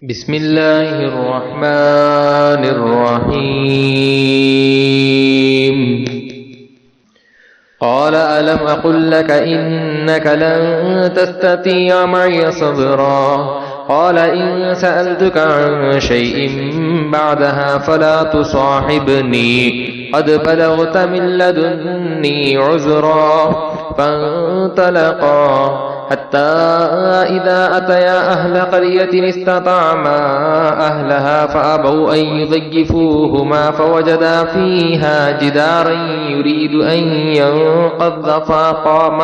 بسم الله الرحمن الرحيم قال ألم أقل لك إنك لن تستطيع معي صبرا قال إن سألتك عن شيء بعدها فلا تصاحبني قد بلغت من لدني عذرا فانطلقا حتى إذا أتيا أهل قرية استطعما أهلها فأبوا أن يضيفوهما فوجدا فيها جدارا يريد أن ينقض فقام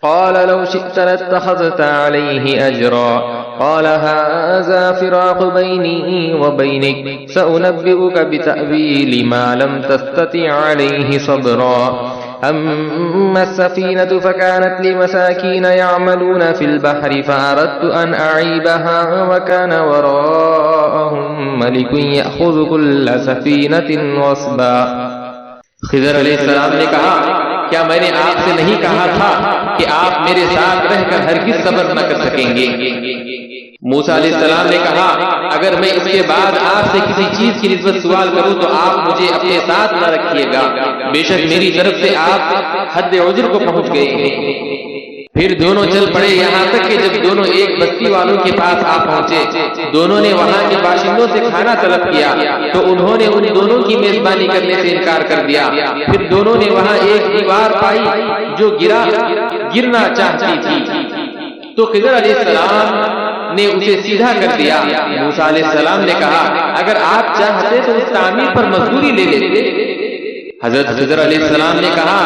قال لو شئت لاتخذت عليه أجرا قال هذا فراق بيني وبينك سأنبئك بتأويل ما لم تستطع عليه صبرا أما السفينة فكانت لمساكين يعملون في البحر فأردت أن أعيبها وكان وراءهم ملك يأخذ كل سفينة غصبا خضر علیہ السلام نے کہا کیا میں نے آپ سے نہیں کہا تھا کہ آپ میرے ساتھ رہ کر ہرگز صبر نہ کر سکیں گے؟ موسیٰ علیہ السلام نے کہا اگر میں اس کے بعد آپ سے کسی چیز کی نسبت سوال کروں تو آپ مجھے اپنے ساتھ نہ رکھیے گا، بے شک میری طرف سے آپ حد عذر کو پہنچ گئے ہیں۔ پھر دونوں چل پڑے یہاں تک کہ جب دونوں ایک بستی والوں کے پاس آ پہنچے، دونوں نے وہاں کے باشندوں سے کھانا طلب کیا تو انہوں نے ان دونوں کی میزبانی کرنے سے انکار کر دیا۔ پھر دونوں نے وہاں ایک دیوار پائی جو گرنا چاہتی تھی تو خضر علیہ السلام نے اسے سیدھا کر دیا۔ موسیٰ علیہ السلام نے کہا اگر آپ چاہتے تو اس تعمیر پر مزدوری لے لیتے۔ حضرت خضر علیہ السلام نے کہا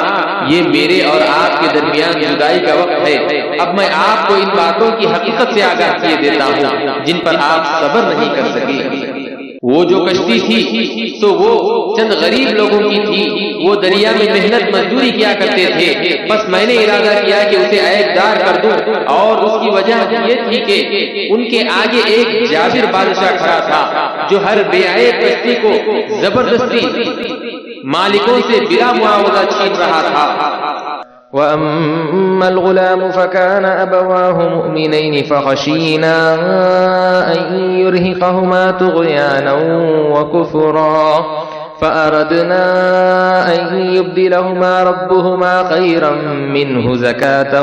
یہ میرے اور آپ کے درمیان جدائی کا وقت ہے، اب میں آپ کو ان باتوں کی حقیقت سے آگاہ کیے دیتا ہوں جن پر آپ صبر نہیں کر سکے۔ وہ جو کشتی تھی تو وہ چند غریب لوگوں کی تھی، وہ دریا میں محنت مزدوری کیا کرتے تھے، بس میں نے ارادہ کیا کہ اسے عیب دار کر دوں، اور اس کی وجہ یہ تھی کہ ان کے آگے ایک جابر بادشاہ کھڑا تھا جو ہر بے عیب کشتی کو زبردستی مالکوں سے بلا معاوضہ چھین رہا تھا۔ وَأَمَّا الْغُلَامُ فَكَانَ أَبَوَاهُ مُؤْمِنَيْنِ فَخَشِينَا أَن يُرْهِقَهُمَا طُغْيَانًا وَكُفْرًا فَأَرَدْنَا أَن يُبْدِلَهُمَا رَبُّهُمَا خَيْرًا مِّنْهُ زَكَاةً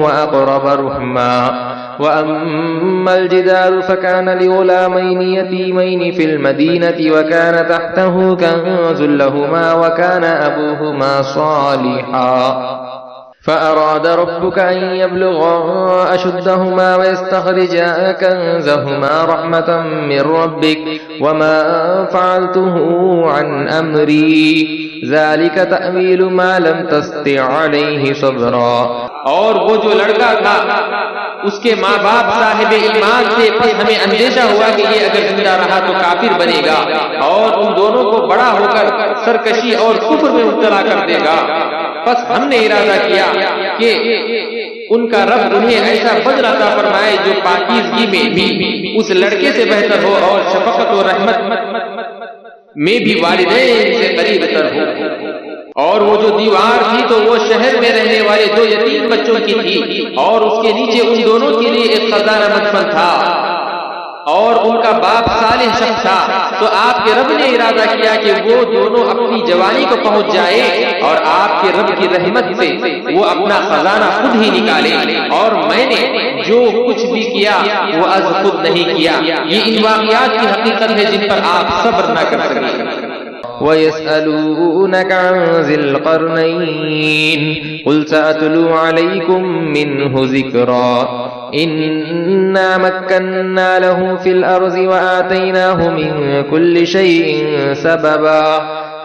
وَأَقْرَبَ رُحْمًا وَأَمَّا الْجِدَارُ فَكَانَ لِغُلَامَيْنِ يَتِيمَيْنِ فِي الْمَدِينَةِ وَكَانَ تَحْتَهُ كَنزٌ لَّهُمَا وَكَانَ أَبُوهُمَا صَالِحًا فأراد ربك أن يبلغا أشدهما ويستخرجا كنزهما رحمة من ربك وما فعلته عن أمري ذلك تأويل ما لم تستطع عليه صبرا۔ اور وہ جو لڑکا تھا اس کے ماں باپ صاحب ایمان تھے، پھر ہمیں اندیشہ ہوا کہ یہ اگر زندہ رہا تو کافر بنے گا اور ان دونوں کو بڑا ہو کر سرکشی اور کفر میں مبتلا کر دے گا، پس ہم نے ارادہ کیا کہ ان کا رب انہیں ایسا بدلہ عطا فرمائے جو پاکیزگی میں بھی اس لڑکے سے بہتر ہو اور شفقت و رحمت میں بھی والدین سے قریب تر ہو۔ اور وہ جو دیوار تھی تو وہ شہر میں رہنے والے دو یتیم بچوں کی تھی، اور اس کے نیچے ان دونوں کے لیے ایک خزانہ مدفن تھا، اور ان کا باپ صالح شخص تھا۔ تو آپ کے رب نے ارادہ کیا کہ وہ دونوں اپنی جوانی کو پہنچ جائے اور آپ کے رب کی رحمت سے وہ اپنا خزانہ خود ہی نکالے، اور میں نے جو کچھ بھی کیا وہ از خود نہیں کیا۔ یہ ان واقعات کی حقیقت ہے جن پر آپ صبر نہ کر سکیں۔ وَيَسْأَلُونَكَ عَنْ ذِي الْقَرْنَيْنِ قُلْ سَأَتْلُو عَلَيْكُمْ مِنْهُ ذِكْرًا إِنَّا مَكَّنَّا لَهُ فِي الْأَرْضِ وَآتَيْنَاهُ مِنْ كُلِّ شَيْءٍ سَبَبًا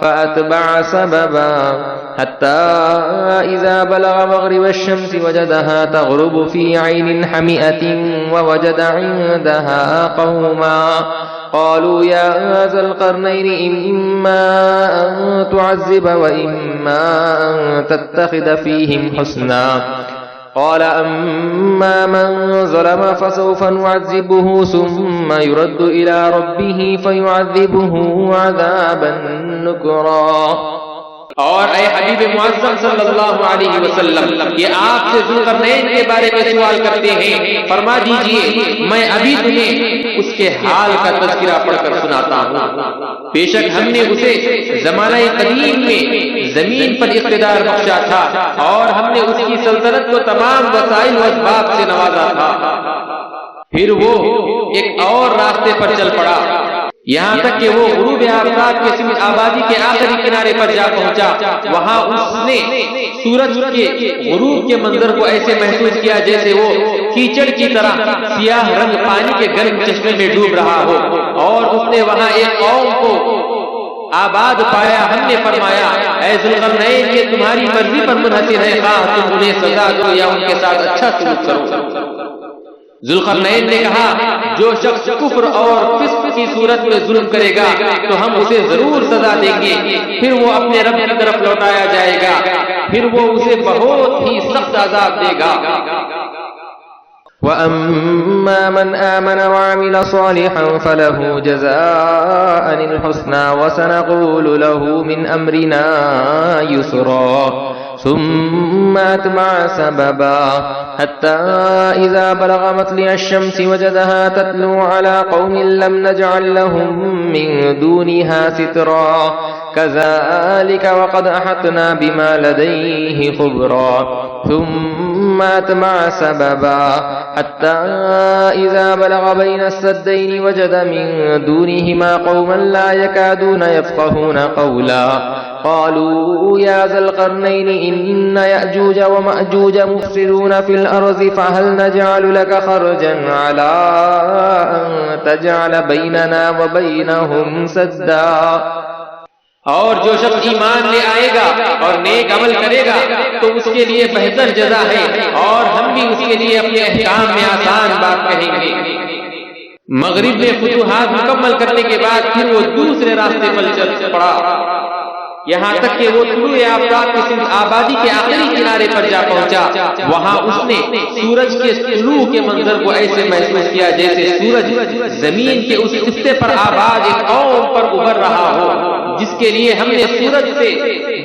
فَأَتْبَعَ سَبَبًا حَتَّى إِذَا بَلَغَ مَغْرِبَ الشَّمْسِ وَجَدَهَا تَغْرُبُ فِي عَيْنٍ حَمِئَةٍ وَوَجَدَ عِندَهَا قَوْمًا قالوا يا ذا القرنين إما أن تعذب وإما أن تتخذ فيهم حسنا قال أما من ظلم فسوف نعذبه ثم يرد إلى ربه فيعذبه عذابا نكرا۔ اور اے حبیب معظم صلی اللہ علیہ وسلم، یہ آپ سے ذوالقرنین کے بارے میں سوال کرتے ہیں، فرما دیجئے میں ابھی تمہیں اس کے حال کا تذکرہ پڑھ کر سناتا ہوں۔ بے شک ہم نے اسے زمانہ قدیم میں زمین پر اقتدار بخشا تھا، اور ہم نے اس کی سلطنت کو تمام وسائل و اسباب سے نوازا تھا۔ پھر وہ ایک اور راستے پر چل پڑا، یہاں تک کہ وہ غروب آفتاب کے سمت آبادی کے آخری کنارے پر جا پہنچا۔ وہاں اس نے سورج کے غروب کے منظر کو ایسے محسوس کیا جیسے وہ کیچڑ کی طرح سیاہ رنگ پانی کے گرم چشمے میں ڈوب رہا ہو، اور اس نے وہاں ایک قوم کو آباد پایا۔ ہم نے فرمایا اے ذوالقرنین، یہ تمہاری مرضی پر منحصر ہے، خواہ تم انہیں سزا دو یا ان کے ساتھ اچھا سلوک کرو۔ ذوالقرنین نے کہا جو شخص کفر اور فسق کی صورت میں ظلم کرے گا تو ہم اسے ضرور سزا دیں گے، پھر وہ اپنے رب کی طرف لوٹایا جائے گا، پھر وہ اسے بہت ہی سخت عذاب دے گا۔ وَأَمَّا مَنْ آمَنَ وَعَمِلَ صَالِحًا فَلَهُ جَزَاءً الْحُسْنَى وَسَنَقُولُ لَهُ مِنْ أَمْرِنَا يُسْرًا ثم أتبع سببا حتى إذا بلغ مطلع الشمس وجدها تتلو على قوم لم نجعل لهم من دونها سترا كذلك وقد أحطنا بما لديه خبرا ثم أتبع سببا حتى إذا بلغ بين السدين وجد من دونهما قوما لا يكادون يفقهون قولا قالوا يا ذا القرنين إن يأجوج ومأجوج مفسدون في الأرض فهل نجعل لك خرجا على أن تجعل بيننا وبينهم سدا۔ اور جو شخص ایمان لے آئے گا اور نیک عمل کرے گا تو اس کے لیے بہتر جزا ہے، اور ہم بھی اس کے لیے اپنے احکام میں آسان بات کہیں گے۔ مغرب میں فتوحات مکمل کرنے کے بعد پھر وہ دوسرے راستے پر چل پڑا، یہاں تک کہ وہ طلوع آفتاب کی سمت آبادی کے آخری کنارے پر جا پہنچا۔ وہاں اس نے سورج کے طلوع کے منظر کو ایسے محسوس کیا جیسے سورج زمین کے اس خطے پر آباد ایک قوم پر ابھر رہا ہو، جس کے لیے ہم نے سورج سے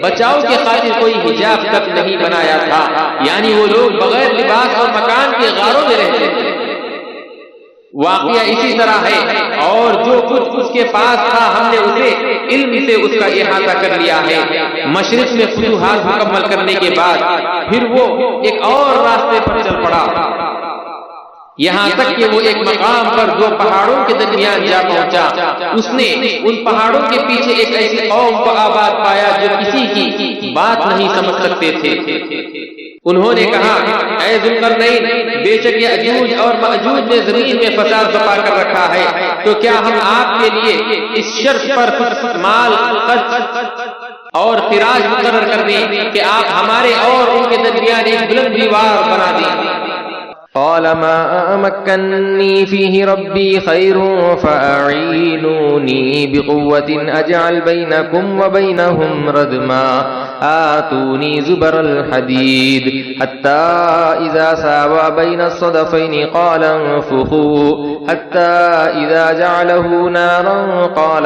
بچاؤ کے خاطر کوئی حجاب تک نہیں بنایا تھا، یعنی وہ لوگ بغیر لباس اور مکان کے غاروں میں رہتے تھے۔ واقعہ اسی طرح ہے، اور جو کچھ اس کے پاس تھا ہم نے اسے علم سے اس کا احاطہ کر لیا ہے۔ مشرق میں فتوحات مکمل کرنے کے بعد پھر وہ ایک اور راستے پر چل پڑا، یہاں تک کہ وہ ایک مقام پر دو پہاڑوں کے درمیان جا پہنچا۔ اس نے ان پہاڑوں کے پیچھے ایک ایسی قوم کو آباد پایا جو کسی کی بات نہیں سمجھ سکتے تھے۔ انہوں نے کہا اے ذوالقرنین، بے شک یأجوج اور مأجوج نے زمین میں فساد برپا کر رکھا ہے، تو کیا ہم آپ کے لیے اس شرط پر مال اور خراج مقرر کر دیں کہ آپ ہمارے اور ان کے درمیان ایک بلند دیوار بنا دیں؟ قال ما مكنني فيه ربي خير فأعينوني بقوة أجعل بينكم وبينهم ردما آتوني زبر الحديد حتى إذا ساوى بين الصدفين قال انفخوا حتى إذا جعله نارا قال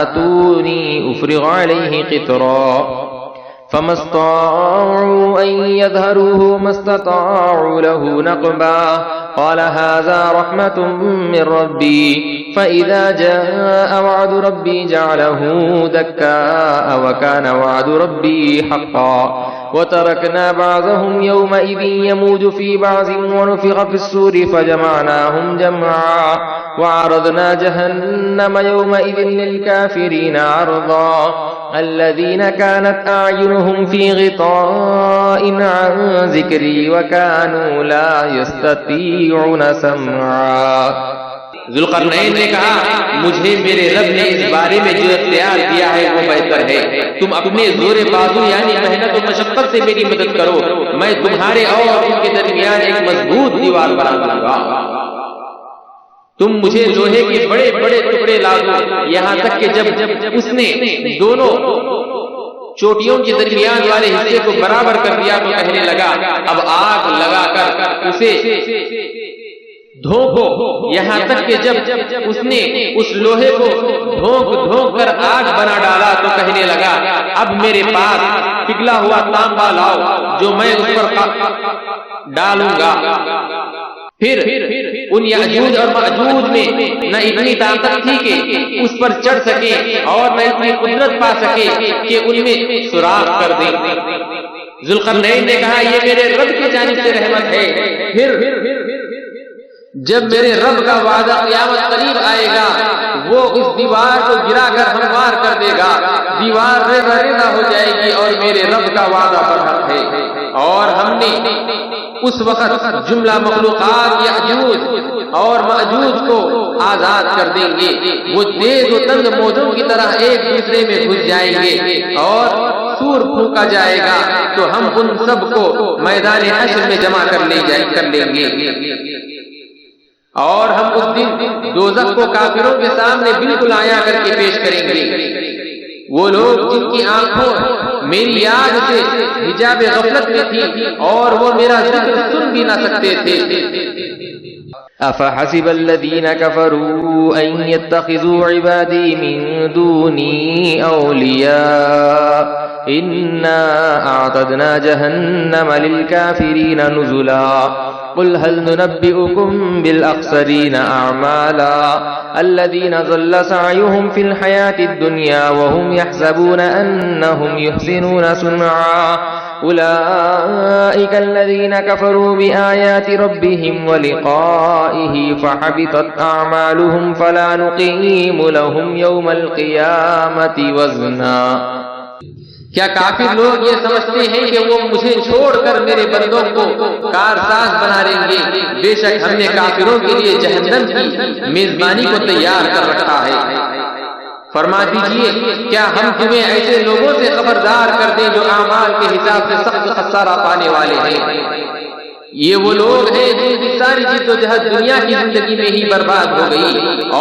آتوني أفرغ عليه قطرا فما استطاعوا أن يظهروه ما استطاعوا له نقبا قال هذا رحمة من ربي فإذا جاء وعد ربي جعله دكاء وكان وعد ربي حقا وتركنا بعضهم يومئذ يموج في بعض ونفخ في الصور فجمعناهم جمعا وعرضنا جهنم يومئذ للكافرين عرضا الذين كانت أعينهم في غطاء عن ذكري وكانوا لا يستطيعون سمعا۔ ذوالقرنین نے کہا مجھے میرے رب نے اس بارے میں جو اختیار دیا ہے وہ بہتر ہے، تم اپنے زور بازو یعنی محنت و مشقت سے میری مدد کرو، میں تمہارے اور ان کے درمیان ایک مضبوط دیوار بنا دوں گا۔ تم مجھے لوہے کے بڑے بڑے ٹکڑے لا دو، یہاں تک کہ جب اس نے دونوں چوٹیوں کے درمیان والے حصے کو برابر کر دیا تو کہنے لگا اب آگ لگا کر اسے دھوکو، یہاں تک کہ جب اس نے اس لوہے کو دھوک کر آگ بنا ڈالا تو کہنے لگا اب میرے پاس پگھلا ہوا تانبا لاؤ جو میں اس پر ڈالوں گا۔ پھر ان یاجوج اور ماجوج میں نہ اتنی طاقت تھی کہ اس پر چڑھ سکے اور نہ اتنی قدرت پا سکے کہ ان میں سوراخ کر دیں۔ ذوالقرنین نے کہا یہ میرے رب کی جانب سے رحمت ہے۔ پھر جب میرے رب کا وعدہ قیامت قریب آئے گا وہ اس دیوار کو گرا کر ہموار کر دے گا، دیوار ریزہ ریزہ ہو جائے گی اور میرے رب کا وعدہ برحق ہے۔ اور ہم نے اس وقت جملہ مخلوقات یاجوج اور ماجوج کو آزاد کر دیں گے، وہ تیز و تند موجوں کی طرح ایک دوسرے میں گھس جائیں گے اور سور پھونکا جائے گا تو ہم ان سب کو میدان حشر میں جمع کر لیں گے، اور ہم اس دن دوزخ کو کافروں کے سامنے بالکل عیاں کر کے پیش کریں گے۔ وہ لوگ جن کی آنکھوں میری یاد سے حجاب غفلت میں تھی اور وہ میرا ذکر سن بھی نہ سکتے تھے۔ أفحسب الذين كفروا أن يتخذوا عبادي من دوني أولياء إنا أعتدنا جهنم للكافرين نزلا قل هل ننبئكم بالأخسرين أعمالا الذين ضل سعيهم في الحياة الدنيا وهم يحسبون أنهم يحسنون صنعا أولئك الذين كفروا بآيات ربهم ولقائه فحبطت أعمالهم فلا نقيم لهم يوم القيامة وزنا۔ کیا کافر لوگ یہ سمجھتے ہیں کہ وہ مجھے چھوڑ کر میرے بندوں کو کارساز بنا لیں گے؟ بے شک ہم نے کافروں کے لیے جہنم کی میزبانی کو تیار کر رکھا ہے۔ فرما دیجئے کیا ہم تمہیں ایسے لوگوں سے خبردار کر دیں جو اعمال کے حساب سے سخت خسارہ پانے والے ہیں؟ یہ وہ لوگ ہیں جن کی ساری جد و جہد دنیا کی زندگی میں ہی برباد ہو گئی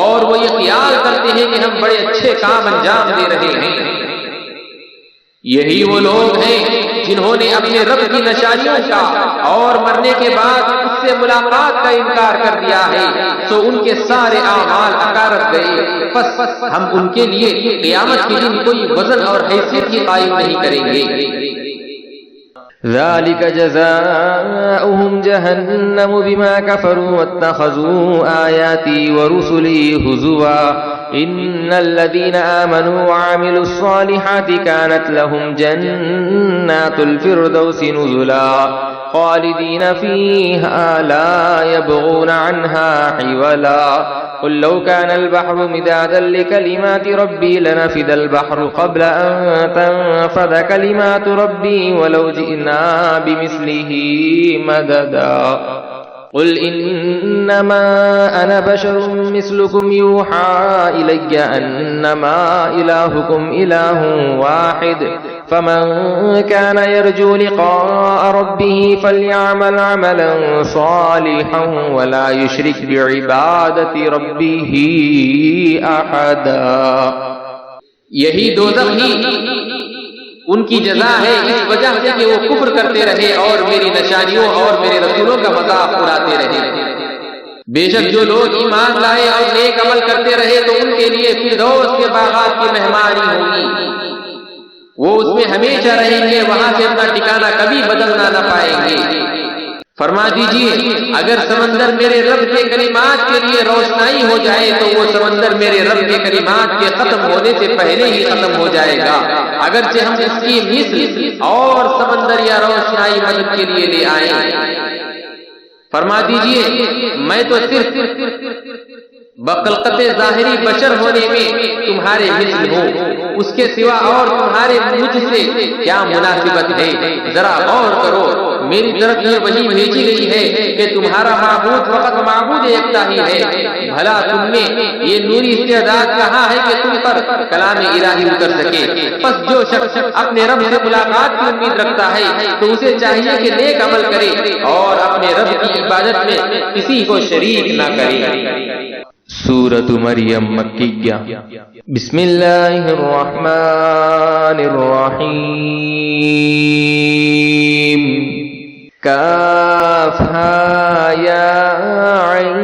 اور وہ یہ خیال کرتے ہیں کہ ہم بڑے اچھے کام انجام دے رہے ہیں۔ یہی وہ لوگ ہیں جنہوں نے اپنے رب کی نشانیوں کا اور مرنے کے بعد اس سے ملاقات کا انکار کر دیا ہے تو ان کے سارے اعمال اکارت گئے، پس ہم ان کے لیے قیامت کے دن کوئی وزن اور حیثیت ہی قائم نہیں کریں گے۔ ذلك جزاؤهم جهنم بما كفروا واتخذوا آياتي ورسلي هزوا إن الذين آمنوا وعملوا الصالحات كانت لهم جنات الفردوس نزلا خالدين فيها لا يبغون عنها حولا قل لو كان البحر مدادا لكلمات ربي لنفد البحر قبل أن تنفذ كلمات ربي ولو جئنا بمثله مددا قل إنما أنا بشر مثلكم يوحى إلي أنما إلهكم إله واحد فمن كان يرجو لقاء ربه فليعمل عملا صالحا ولا يشرك بعبادة ربه أحدا۔ یہی دوزخ ہی ان کی جزا ہے اس وجہ سے کہ وہ کفر کرتے رہے اور میری نشانیوں اور میرے رسولوں کا مذاق اڑاتے رہے۔ بے شک جو لوگ ایمان لائے اور نیک عمل کرتے رہے تو ان کے لیے فردوس کے باغات کی مہمانی ہوگی، وہ اس میں ہمیشہ رہیں گے، وہاں سے اپنا ٹھکانہ کبھی بدلنا نہ پائیں گے۔ فرما دیجئے اگر سمندر میرے رب کے کلمات کے لیے روشنائی ہو جائے تو وہ سمندر میرے رب کے کلمات کے ختم ہونے سے پہلے ہی ختم ہو جائے گا، اگرچہ ہم اس کی مثل اور سمندر یا روشنائی مدد کے لیے لے آئیں۔ فرما دیجئے میں تو صرف بخلقت ظاہری بشر ہونے میں تمہارے مثل ہوں، اس کے سوا اور تمہارے مجھ سے کیا مناسبت ہے؟ ذرا غور کرو، میری طرف یہ وحی بھیجی گئی ہے کہ تمہارا معبود فقط معبود یکتا ہی ہے، بھلا تم میں یہ نوری استعداد کہاں ہے کہ تم پر کلام الہی اتر سکے؟ پس جو شخص اپنے رب سے ملاقات کی امید رکھتا ہے تو اسے چاہیے کہ نیک عمل کرے اور اپنے رب کی عبادت میں کسی کو شریک نہ کرے۔ سورۃ مریم مکیہ۔ بسم اللہ الرحمن الرحیم۔ كافها يا عين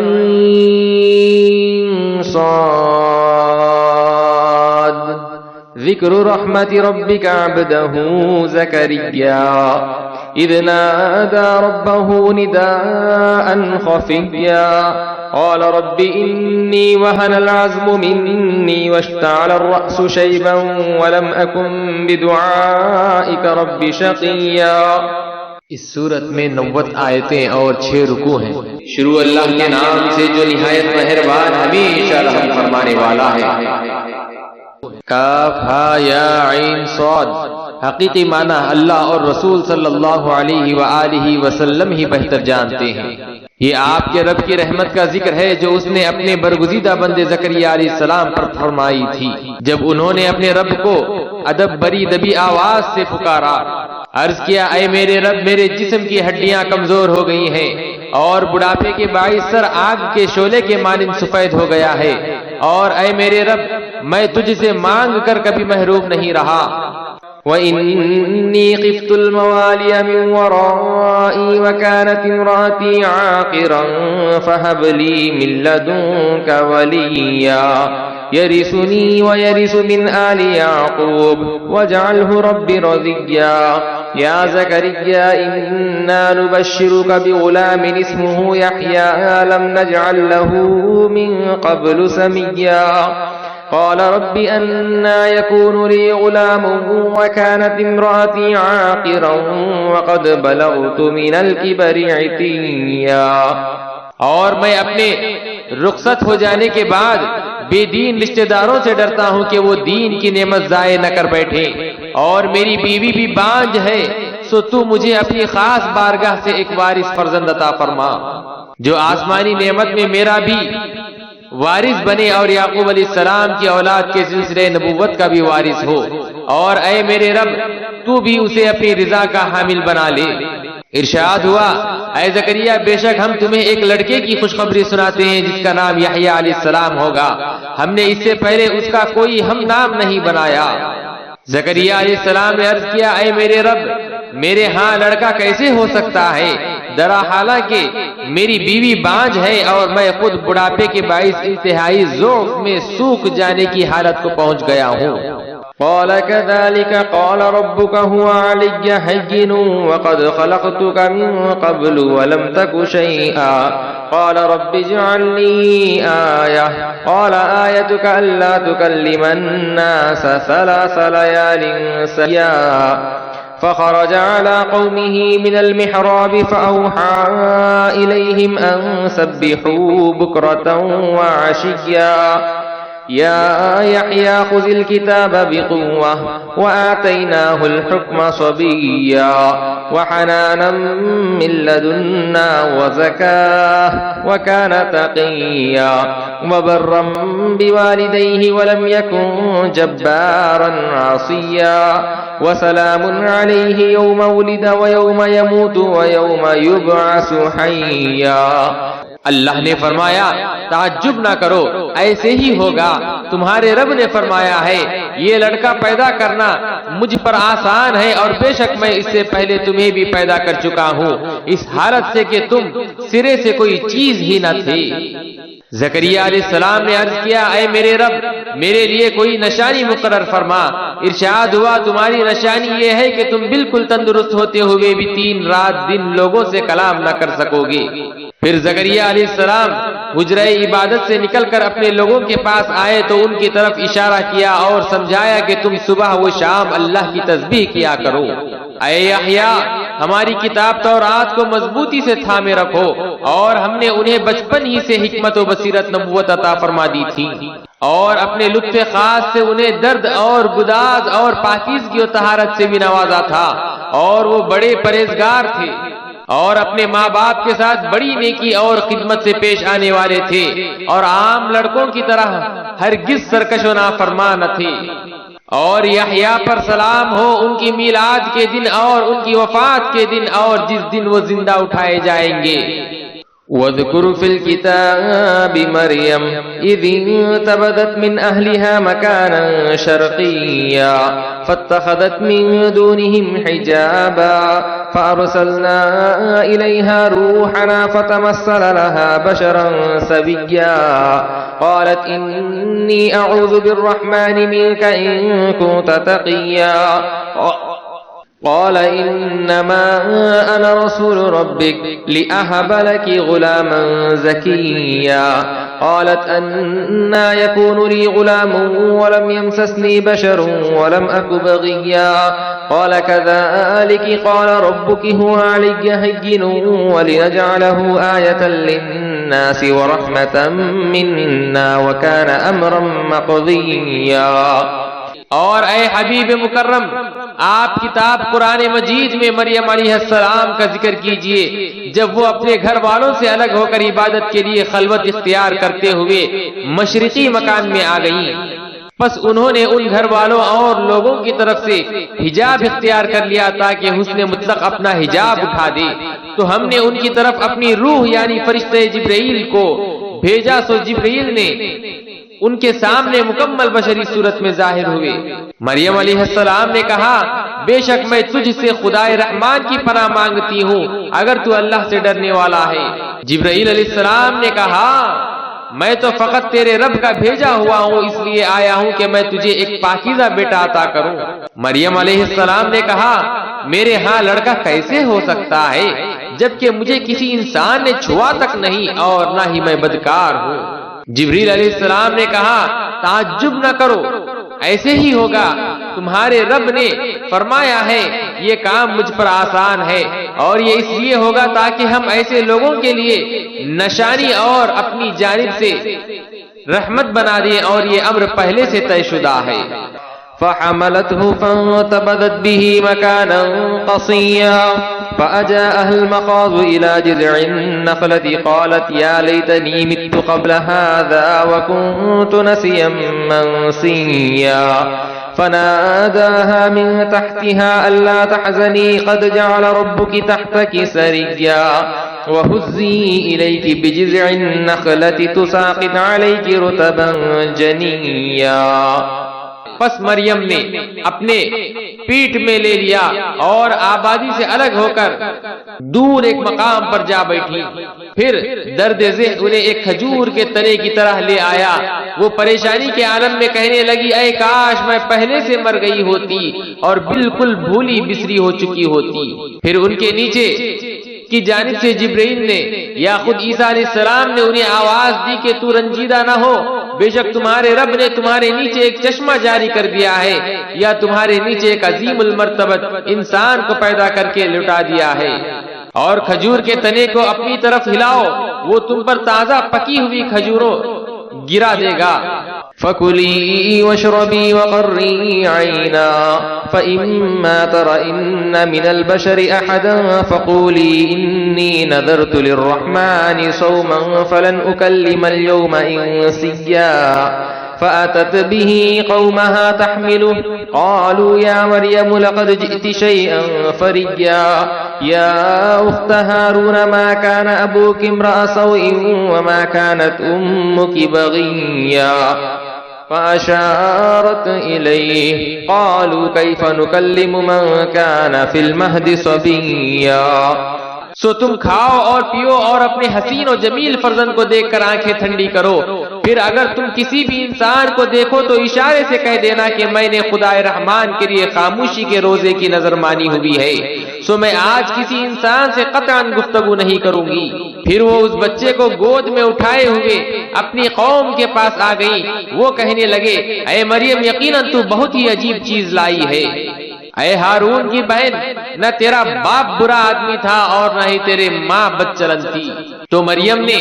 صاد ذكر رحمة ربك عبده زكريا إذ نادى ربه نداء خفيا قال رب إني وهن العزم مني واشتعل الرأس شيبا ولم أكن بدعائك رب شقيا. اس صورت میں 90 آیتیں اور 6 رکوع ہیں. شروع اللہ کے نام سے جو نہایت مہربان ہمیشہ رحم فرمانے والا ہے. کاف ہا یا عین صاد. حقیقی معنی اللہ اور رسول صلی اللہ علیہ وآلہ وسلم ہی بہتر جانتے ہیں. یہ آپ کے رب کی رحمت کا ذکر ہے جو اس نے اپنے برگزیدہ بندے زکریا علیہ السلام پر فرمائی تھی جب انہوں نے اپنے رب کو ادب بری دبی آواز سے پکارا. عرض کیا اے میرے رب میرے جسم کی ہڈیاں کمزور ہو گئی ہیں اور بڑھاپے کے باعث سر آگ کے شعلے کے مانند سفید ہو گیا ہے، اور اے میرے رب میں تجھ سے مانگ کر کبھی محروم نہیں رہا. وَإِنِّي خِفْتُ الْمَوَالِيَ مِنْ وَرَائِي وَكَانَتِ امْرَأَتِي عَاقِرًا فَهَبْ لِي مِن لَّدُنكَ وَلِيًّا يَرِثُنِي وَيَرِثُ مِنْ آلِ يَعْقُوبَ وَاجْعَلْهُ رَبِّ رَضِيًّا. يَا زَكَرِيَّا إِنَّا نُبَشِّرُكَ بِغُلَامٍ اسْمُهُ يَحْيَىٰ لَمْ نَجْعَل لَّهُ مِن قَبْلُ سَمِيًّا. قال رب أنا يكون لي غلام وكانت امرأتي عاقرا وقد بلغت من الكبر عتيا. اور میں اپنے رخصت ہو جانے کے بعد بے دین رشتہ داروں سے ڈرتا ہوں کہ وہ دین کی نعمت ضائع نہ کر بیٹھے، اور میری بیوی بھی بانجھ ہے، سو تو مجھے اپنی خاص بارگاہ سے ایک وارث فرزند عطا فرما جو آسمانی نعمت میں میرا بھی وارث بنے اور یعقوب علیہ السلام کی اولاد کے سلسلے نبوت کا بھی وارث ہو. اور اے میرے رب تو بھی اسے اپنی رضا کا حامل بنا لے. ارشاد ہوا اے زکریا بے شک ہم تمہیں ایک لڑکے کی خوشخبری سناتے ہیں جس کا نام یحییٰ علیہ السلام ہوگا. ہم نے اس سے پہلے اس کا کوئی ہم نام نہیں بنایا. زکریا علیہ السلام نے عرض کیا اے میرے رب میرے ہاں لڑکا کیسے ہو سکتا ہے، درا حالانکہ میری بیوی بانجھ ہے اور میں خود بڑھاپے کے باعث انتہائی ذوق میں سوکھ جانے کی حالت کو پہنچ گیا ہوں. قال كذلك قال ربك هو علي هين وقد خلقتك من قبل ولم تك شيئا. قال رب اجعل لي آية. قال آيتك ألا تكلم الناس 3 ليال سويا. فخرج على قومه من المحراب فأوحى إليهم أن سبحوا بكرة وعشيا. يا يحيى خذ الكتاب بقوة وآتيناه الحكم صبيا وحنانا من لدنا وزكاة وكان تقيا وبرا بوالديه ولم يكن جبارا عصيا. وسلام عليه يوم ولد ويوم يموت ويوم يبعث حيا. اللہ نے فرمایا تعجب نہ کرو ایسے ہی ہوگا. تمہارے رب نے فرمایا ہے یہ لڑکا پیدا کرنا مجھ پر آسان ہے اور بے شک میں اس سے پہلے تمہیں بھی پیدا کر چکا ہوں اس حالت سے کہ تم سرے سے کوئی چیز ہی نہ تھی. زکریا علیہ السلام نے عرض کیا اے میرے رب میرے لیے کوئی نشانی مقرر فرما. ارشاد ہوا تمہاری نشانی یہ ہے کہ تم بالکل تندرست ہوتے ہوئے بھی 3 رات دن لوگوں سے کلام نہ کر سکو گے. پھر زکریا علیہ السلام حجرہ عبادت سے نکل کر اپنے لوگوں کے پاس آئے تو ان کی طرف اشارہ کیا اور سمجھایا کہ تم صبح و شام اللہ کی تسبیح کیا کرو. اے یحییٰ ہماری کتاب تورات کو مضبوطی سے تھامے رکھو، اور ہم نے انہیں بچپن ہی سے حکمت و بصیرت نبوت عطا فرما دی تھی، اور اپنے لطف خاص سے انہیں درد اور گداز اور پاکیزگی و طہارت سے بھی نوازا تھا، اور وہ بڑے پرہیزگار تھے اور اپنے ماں باپ کے ساتھ بڑی نیکی اور خدمت سے پیش آنے والے تھے، اور عام لڑکوں کی طرح ہرگز سرکش و نافرمان نہ تھے. اور یحییٰ پر سلام ہو ان کی میلاد کے دن اور ان کی وفات کے دن اور جس دن وہ زندہ اٹھائے جائیں گے. واذكر في الكتاب مريم إذ انتبذت من أهلها مكانا شرقيا فاتخذت من دونهم حجابا فأرسلنا إليها روحنا فتمثل لها بشرا سويا قالت إني أعوذ بالرحمن منك إن كنت تقيا قال إنما أنا رسول ربك لأهب لك غلاما زكيا قالت أنى يكون لي غلام ولم يمسسني بشر ولم أك بغيا قال كذلك قال ربك هو علي هين ولنجعله آية للناس ورحمة منا وكان أمرا مقضيا. اور اے حبیب مکرم، آپ کتاب قرآن مجید میں مریم علیہ السلام کا ذکر کیجئے جب وہ اپنے گھر والوں سے الگ ہو کر عبادت کے لیے خلوت اختیار کرتے ہوئے مشرقی مکان میں آ گئیں. پس انہوں نے ان گھر والوں اور لوگوں کی طرف سے حجاب اختیار کر لیا تاکہ حسن مطلق اپنا حجاب اٹھا دے. تو ہم نے ان کی طرف اپنی روح یعنی فرشتے جبرائیل کو بھیجا، سو جبرائیل نے ان کے سامنے مکمل بشری صورت میں ظاہر ہوئے. مریم علیہ السلام نے کہا بے شک میں تجھ سے خدائے رحمان کی پناہ مانگتی ہوں اگر تو اللہ سے ڈرنے والا ہے. جبرائیل علیہ السلام نے کہا میں تو فقط تیرے رب کا بھیجا ہوا ہوں، اس لیے آیا ہوں کہ میں تجھے ایک پاکیزہ بیٹا عطا کروں. مریم علیہ السلام نے کہا میرے ہاں لڑکا کیسے ہو سکتا ہے جبکہ مجھے کسی انسان نے چھوا تک نہیں اور نہ ہی میں بدکار ہوں. جبریل علیہ السلام نے کہا تعجب نہ کرو، ایسے ہی ہوگا. تمہارے رب نے فرمایا ہے یہ کام مجھ پر آسان ہے اور یہ اس لیے ہوگا تاکہ ہم ایسے لوگوں کے لیے نشانی اور اپنی جانب سے رحمت بنا دیں، اور یہ امر پہلے سے طے شدہ ہے. فحملته فانتبذت به مكانا قصيا فأجاءها المخاض إلى جذع النخلة قالت يا ليتني مت قبل هذا وكنت نسيا منسيا فناداها من تحتها ألا تحزني قد جعل ربك تحتك سريا وهزي إليك بجذع النخلة تساقط عليك رطبا جنيا. پس مریم نے اپنے پیٹ میں لے لیا اور آبادی سے الگ ہو کر دور ایک مقام پر جا بیٹھی. پھر درد ذہ انہیں ایک کھجور کے تنے کی طرح لے آیا. وہ پریشانی کے عالم میں کہنے لگی اے کاش میں پہلے سے مر گئی ہوتی اور بالکل بھولی بسری ہو چکی ہوتی. پھر ان کے نیچے کی جانب سے جبرائیل نے یا خود عیسیٰ علیہ السلام نے انہیں آواز دی کہ تو رنجیدہ نہ ہو، بے شک تمہارے رب نے تمہارے نیچے ایک چشمہ جاری کر دیا ہے یا تمہارے نیچے ایک عظیم المرتبت انسان کو پیدا کر کے لٹا دیا ہے. اور کھجور کے تنے کو اپنی طرف ہلاؤ، وہ تم پر تازہ پکی ہوئی کھجوروں گرا دے گا. فَكُلِي وَاشْرَبِي وَقَرِّي عَيْنًا فَإِمَّا تَرَئِنَّ مِنَ الْبَشَرِ أَحَدًا فَقُولِي إِنِّي نَذَرْتُ لِلرَّحْمَنِ صَوْمًا فَلَنْ أُكَلِّمَ الْيَوْمَ إِنسِيًّا فأتت به قومها تحمله قالوا يا مريم لقد جئت شيئا فريا يا أخت هارون ما كان أبوك امرأ سوء وما كانت أمك بغيا فأشارت إليه قالوا كيف نكلم من كان في المهد صبيا. سو تم کھاؤ اور پیو اور اپنے حسین و جمیل فرزند کو دیکھ کر آنکھیں ٹھنڈی کرو. پھر اگر تم کسی بھی انسان کو دیکھو تو اشارے سے کہہ دینا کہ میں نے خدائے رحمان کے لیے خاموشی کے روزے کی نظر مانی ہوئی ہے، سو میں آج کسی انسان سے قطعاً گفتگو نہیں کروں گی. پھر وہ اس بچے کو گود میں اٹھائے ہوئے اپنی قوم کے پاس آ گئی. وہ کہنے لگے اے مریم یقیناً تو بہت ہی عجیب چیز لائی ہے. اے ہارون کی بہن، نہ تیرا باپ برا آدمی تھا اور نہ ہی تیرے ماں بدچلن تھی. تو مریم نے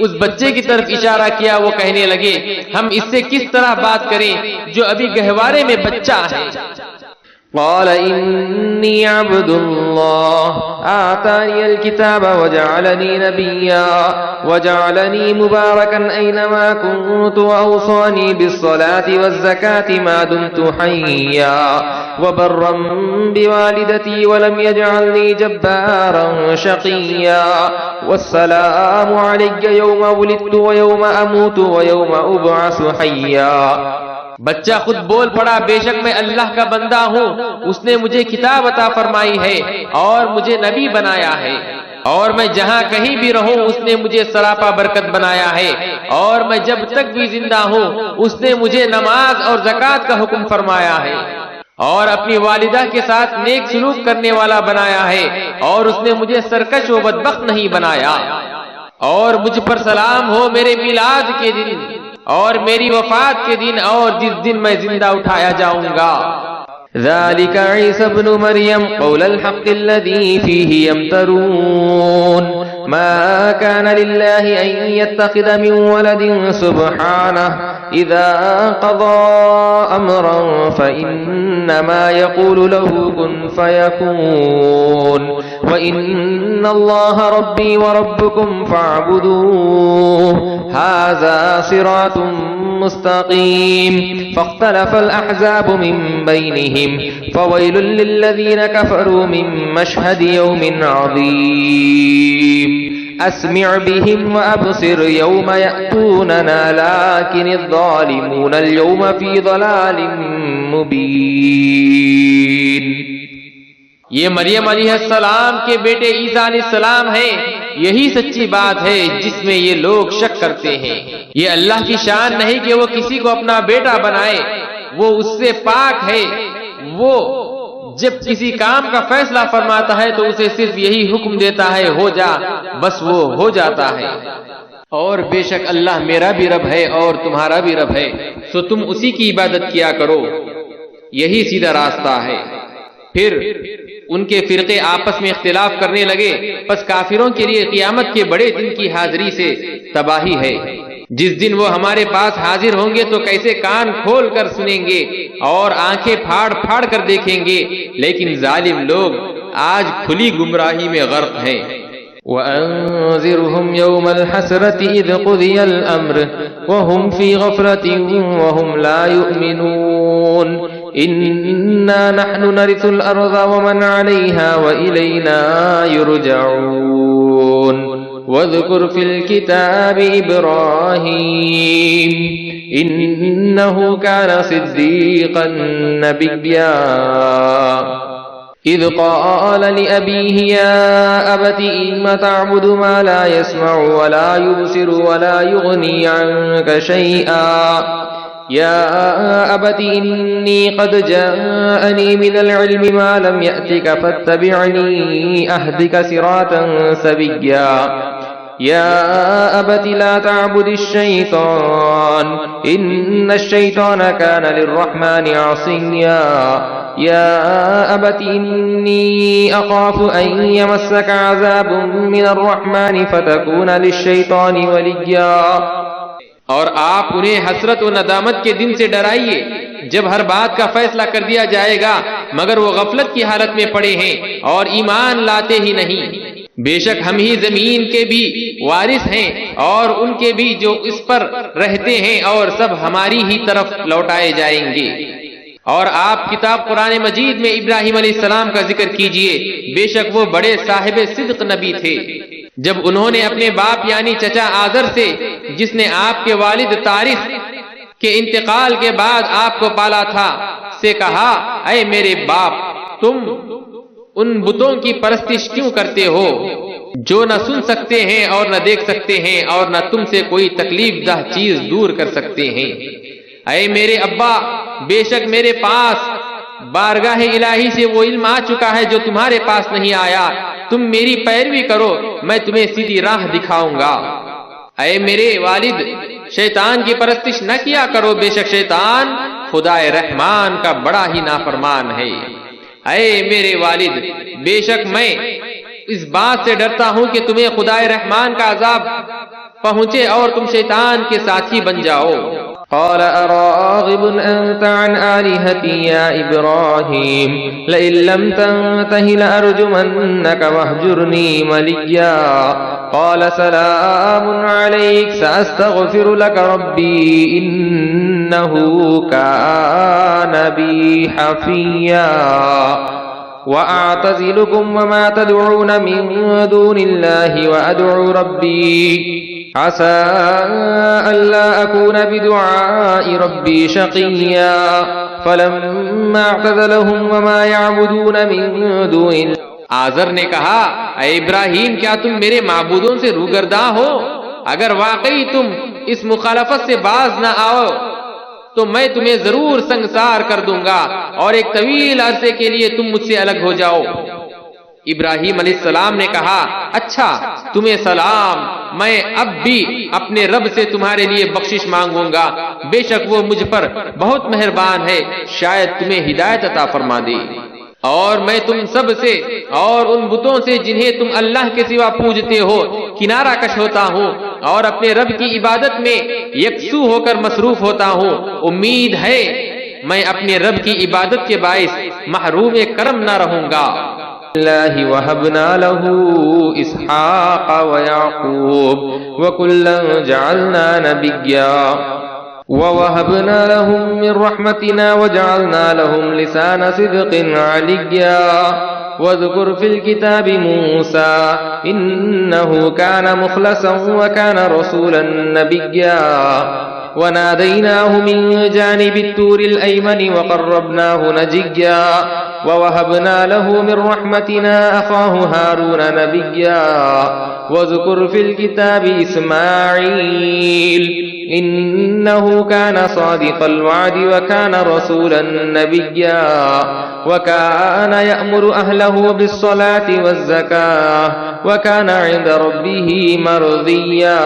اس بچے کی طرف اشارہ کیا. وہ کہنے لگے ہم اس سے کس طرح بات کریں جو ابھی گہوارے میں بچہ ہے. قال إني عبد الله آتاني الكتاب وجعلني نبيا وجعلني مباركا أينما كنت وأوصاني بالصلاة والزكاة ما دمت حيا وبرا بوالدتي ولم يجعلني جبارا شقيا والسلام علي يوم ولدت ويوم أموت ويوم أبعث حيا. بچہ خود بول پڑا، بے شک میں اللہ کا بندہ ہوں، اس نے مجھے کتاب عطا فرمائی ہے اور مجھے نبی بنایا ہے، اور میں جہاں کہیں بھی رہوں اس نے مجھے سراپا برکت بنایا ہے، اور میں جب تک بھی زندہ ہوں اس نے مجھے نماز اور زکوٰۃ کا حکم فرمایا ہے، اور اپنی والدہ کے ساتھ نیک سلوک کرنے والا بنایا ہے، اور اس نے مجھے سرکش و بدبخت نہیں بنایا. اور مجھ پر سلام ہو میرے میلاد کے دن اور میری وفات کے دن اور جس دن میں زندہ اٹھایا جاؤں گا. ذلك عيسى ابن مريم قول الحق الذي فيه يمترون ما كان لله أن يتخذ من ولد سبحانه إذا قضى أمرا فإنما يقول له كن فيكون وإن الله ربي وربكم فاعبدوه هذا صراط مستقيم. فاختلف الأحزاب من بينهم فويل للذين كفروا من مشهد يوم عظيم. أسمع بهم وأبصر يوم يأتوننا لكن الظالمون اليوم في ضلال مبين. یہ مریم علیہ السلام کے بیٹے عیسیٰ علیہ السلام ہیں، یہی سچی بات ہے جس میں یہ لوگ شک کرتے ہیں. یہ اللہ کی شان نہیں کہ وہ کسی کو اپنا بیٹا بنائے، وہ اس سے پاک ہے. وہ جب کسی کام کا فیصلہ فرماتا ہے تو اسے صرف یہی حکم دیتا ہے ہو جا، بس وہ ہو جاتا ہے. اور بے شک اللہ میرا بھی رب ہے اور تمہارا بھی رب ہے، سو تم اسی کی عبادت کیا کرو، یہی سیدھا راستہ ہے. پھر ان کے فرقے آپس میں اختلاف کرنے لگے، پس کافروں کے لیے قیامت کے بڑے دن کی حاضری سے تباہی ہے. جس دن وہ ہمارے پاس حاضر ہوں گے تو کیسے کان کھول کر سنیں گے اور آنکھیں پھاڑ پھاڑ کر دیکھیں گے، لیکن ظالم لوگ آج کھلی گمراہی میں غرق ہیں. وأنذرهم يوم الحسرة إذ قضي الأمر وهم في غفلة وهم لا يؤمنون. إنا نحن نرث الأرض ومن عليها وإلينا يرجعون. واذكر في الكتاب إبراهيم إنه كان صديقا نبيا إذ قال لأبيه يا أبت إنم تعبد ما لا يسمع ولا يبصر ولا يغني عنك شيئا يا أبت إني قد جاءني من العلم ما لم يأتك فاتبعني أهدك صراطا سويا يا أبت لا تعبد الشيطان إن الشيطان كان للرحمن عصيا يا أبت إني أخاف أن يمسك عذاب من الرحمن فتكون للشيطان وليا. اور آپ انہیں حسرت و ندامت کے دن سے ڈرائیے جب ہر بات کا فیصلہ کر دیا جائے گا مگر وہ غفلت کی حالت میں پڑے ہیں اور ایمان لاتے ہی نہیں. بے شک ہم ہی زمین کے بھی وارث ہیں اور ان کے بھی جو اس پر رہتے ہیں، اور سب ہماری ہی طرف لوٹائے جائیں گے. اور آپ کتاب قرآن مجید میں ابراہیم علیہ السلام کا ذکر کیجئے، بے شک وہ بڑے صاحب صدق نبی تھے. جب انہوں نے اپنے باپ یعنی چچا آزر سے، جس نے آپ کے والد تارخ کے انتقال کے بعد آپ کو پالا تھا، سے کہا اے میرے باپ، تم ان بتوں کی پرستش کیوں کرتے ہو جو نہ سن سکتے ہیں اور نہ دیکھ سکتے ہیں اور نہ تم سے کوئی تکلیف دہ چیز دور کر سکتے ہیں. اے میرے ابا، بے شک میرے پاس بارگاہ الہی سے وہ علم آ چکا ہے جو تمہارے پاس نہیں آیا. تم میری پیروی کرو، میں تمہیں سیدھی راہ دکھاؤں گا. اے میرے والد، شیطان کی پرستش نہ کیا کرو، بے شک شیطان خدا رحمان کا بڑا ہی نافرمان ہے. اے میرے والد، بے شک میں اس بات سے ڈرتا ہوں کہ تمہیں خدا رحمان کا عذاب پہنچے اور تم شیطان کے ساتھی بن جاؤ. قال أراغب أنت عن آلهتي يا إبراهيم لئن لم تنته لأرجمنك واهجرني مليا قال سلام عليك سأستغفر لك ربي إنه كان بي حفيا وأعتزلكم وما تدعون من دون الله وأدعو ربي عسى ألا أكون بدعاء ربي شقيا فلما اعتزلهم وما يعبدون من دون الله آزر نے کہا اے ابراہیم کیا تم میرے معبودوں سے روگرداں ہو؟ اگر واقعی تم اس مخالفت سے باز نہ آؤ تو میں تمہیں ضرور سنگسار کر دوں گا اور ایک طویل عرصے کے لیے تم مجھ سے الگ ہو جاؤ۔ ابراہیم علیہ السلام نے کہا اچھا تمہیں سلام، میں اب بھی اپنے رب سے تمہارے لیے بخشش مانگوں گا، بے شک وہ مجھ پر بہت مہربان ہے، شاید تمہیں ہدایت عطا فرما دے۔ اور میں تم سب سے اور ان بتوں سے جنہیں تم اللہ کے سوا پوجتے ہو کنارہ کش ہوتا ہوں اور اپنے رب کی عبادت میں یکسو ہو کر مصروف ہوتا ہوں، امید ہے میں اپنے رب کی عبادت کے باعث محروم کرم نہ رہوں گا۔ الله وهبنا له إسحاق ويعقوب وكلا جعلنا نبيا ووهبنا لهم من رحمتنا وجعلنا لهم لسان صدق عليا واذكر في الكتاب موسى إنه كان مخلصا وكان رسولا نبيا وناديناه من جانب الطور الأيمن وقربناه نجيا ووهبنا له من رحمتنا أخاه هارون نبيا واذكر في الكتاب إسماعيل إنه كان صادق الوعد وكان رسولا نبيا وكان يأمر أهله بالصلاة والزكاة وكان عند ربه مرضيا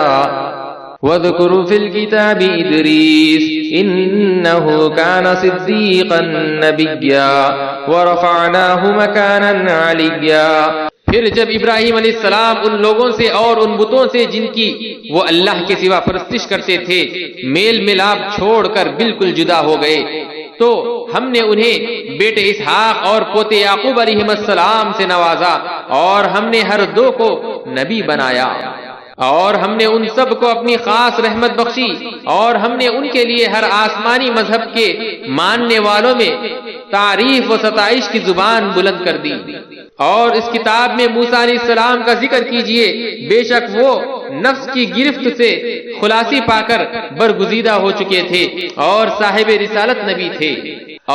واذكر في الكتاب إدريس إنه كان صديقا نبيا ورفعناه مكانا عليا۔ پھر جب ابراہیم علیہ السلام ان لوگوں سے اور ان بتوں سے جن کی وہ اللہ کے سوا پرستش کرتے تھے میل ملاپ چھوڑ کر بالکل جدا ہو گئے تو ہم نے انہیں بیٹے اسحاق اور پوتے یعقوب علیہ السلام سے نوازا اور ہم نے ہر دو کو نبی بنایا اور ہم نے ان سب کو اپنی خاص رحمت بخشی اور ہم نے ان کے لیے ہر آسمانی مذہب کے ماننے والوں میں تعریف و ستائش کی زبان بلند کر دی۔ اور اس کتاب میں موسیٰ علیہ السلام کا ذکر کیجئے، بے شک وہ نفس کی گرفت سے خلاصی پا کر برگزیدہ ہو چکے تھے اور صاحب رسالت نبی تھے۔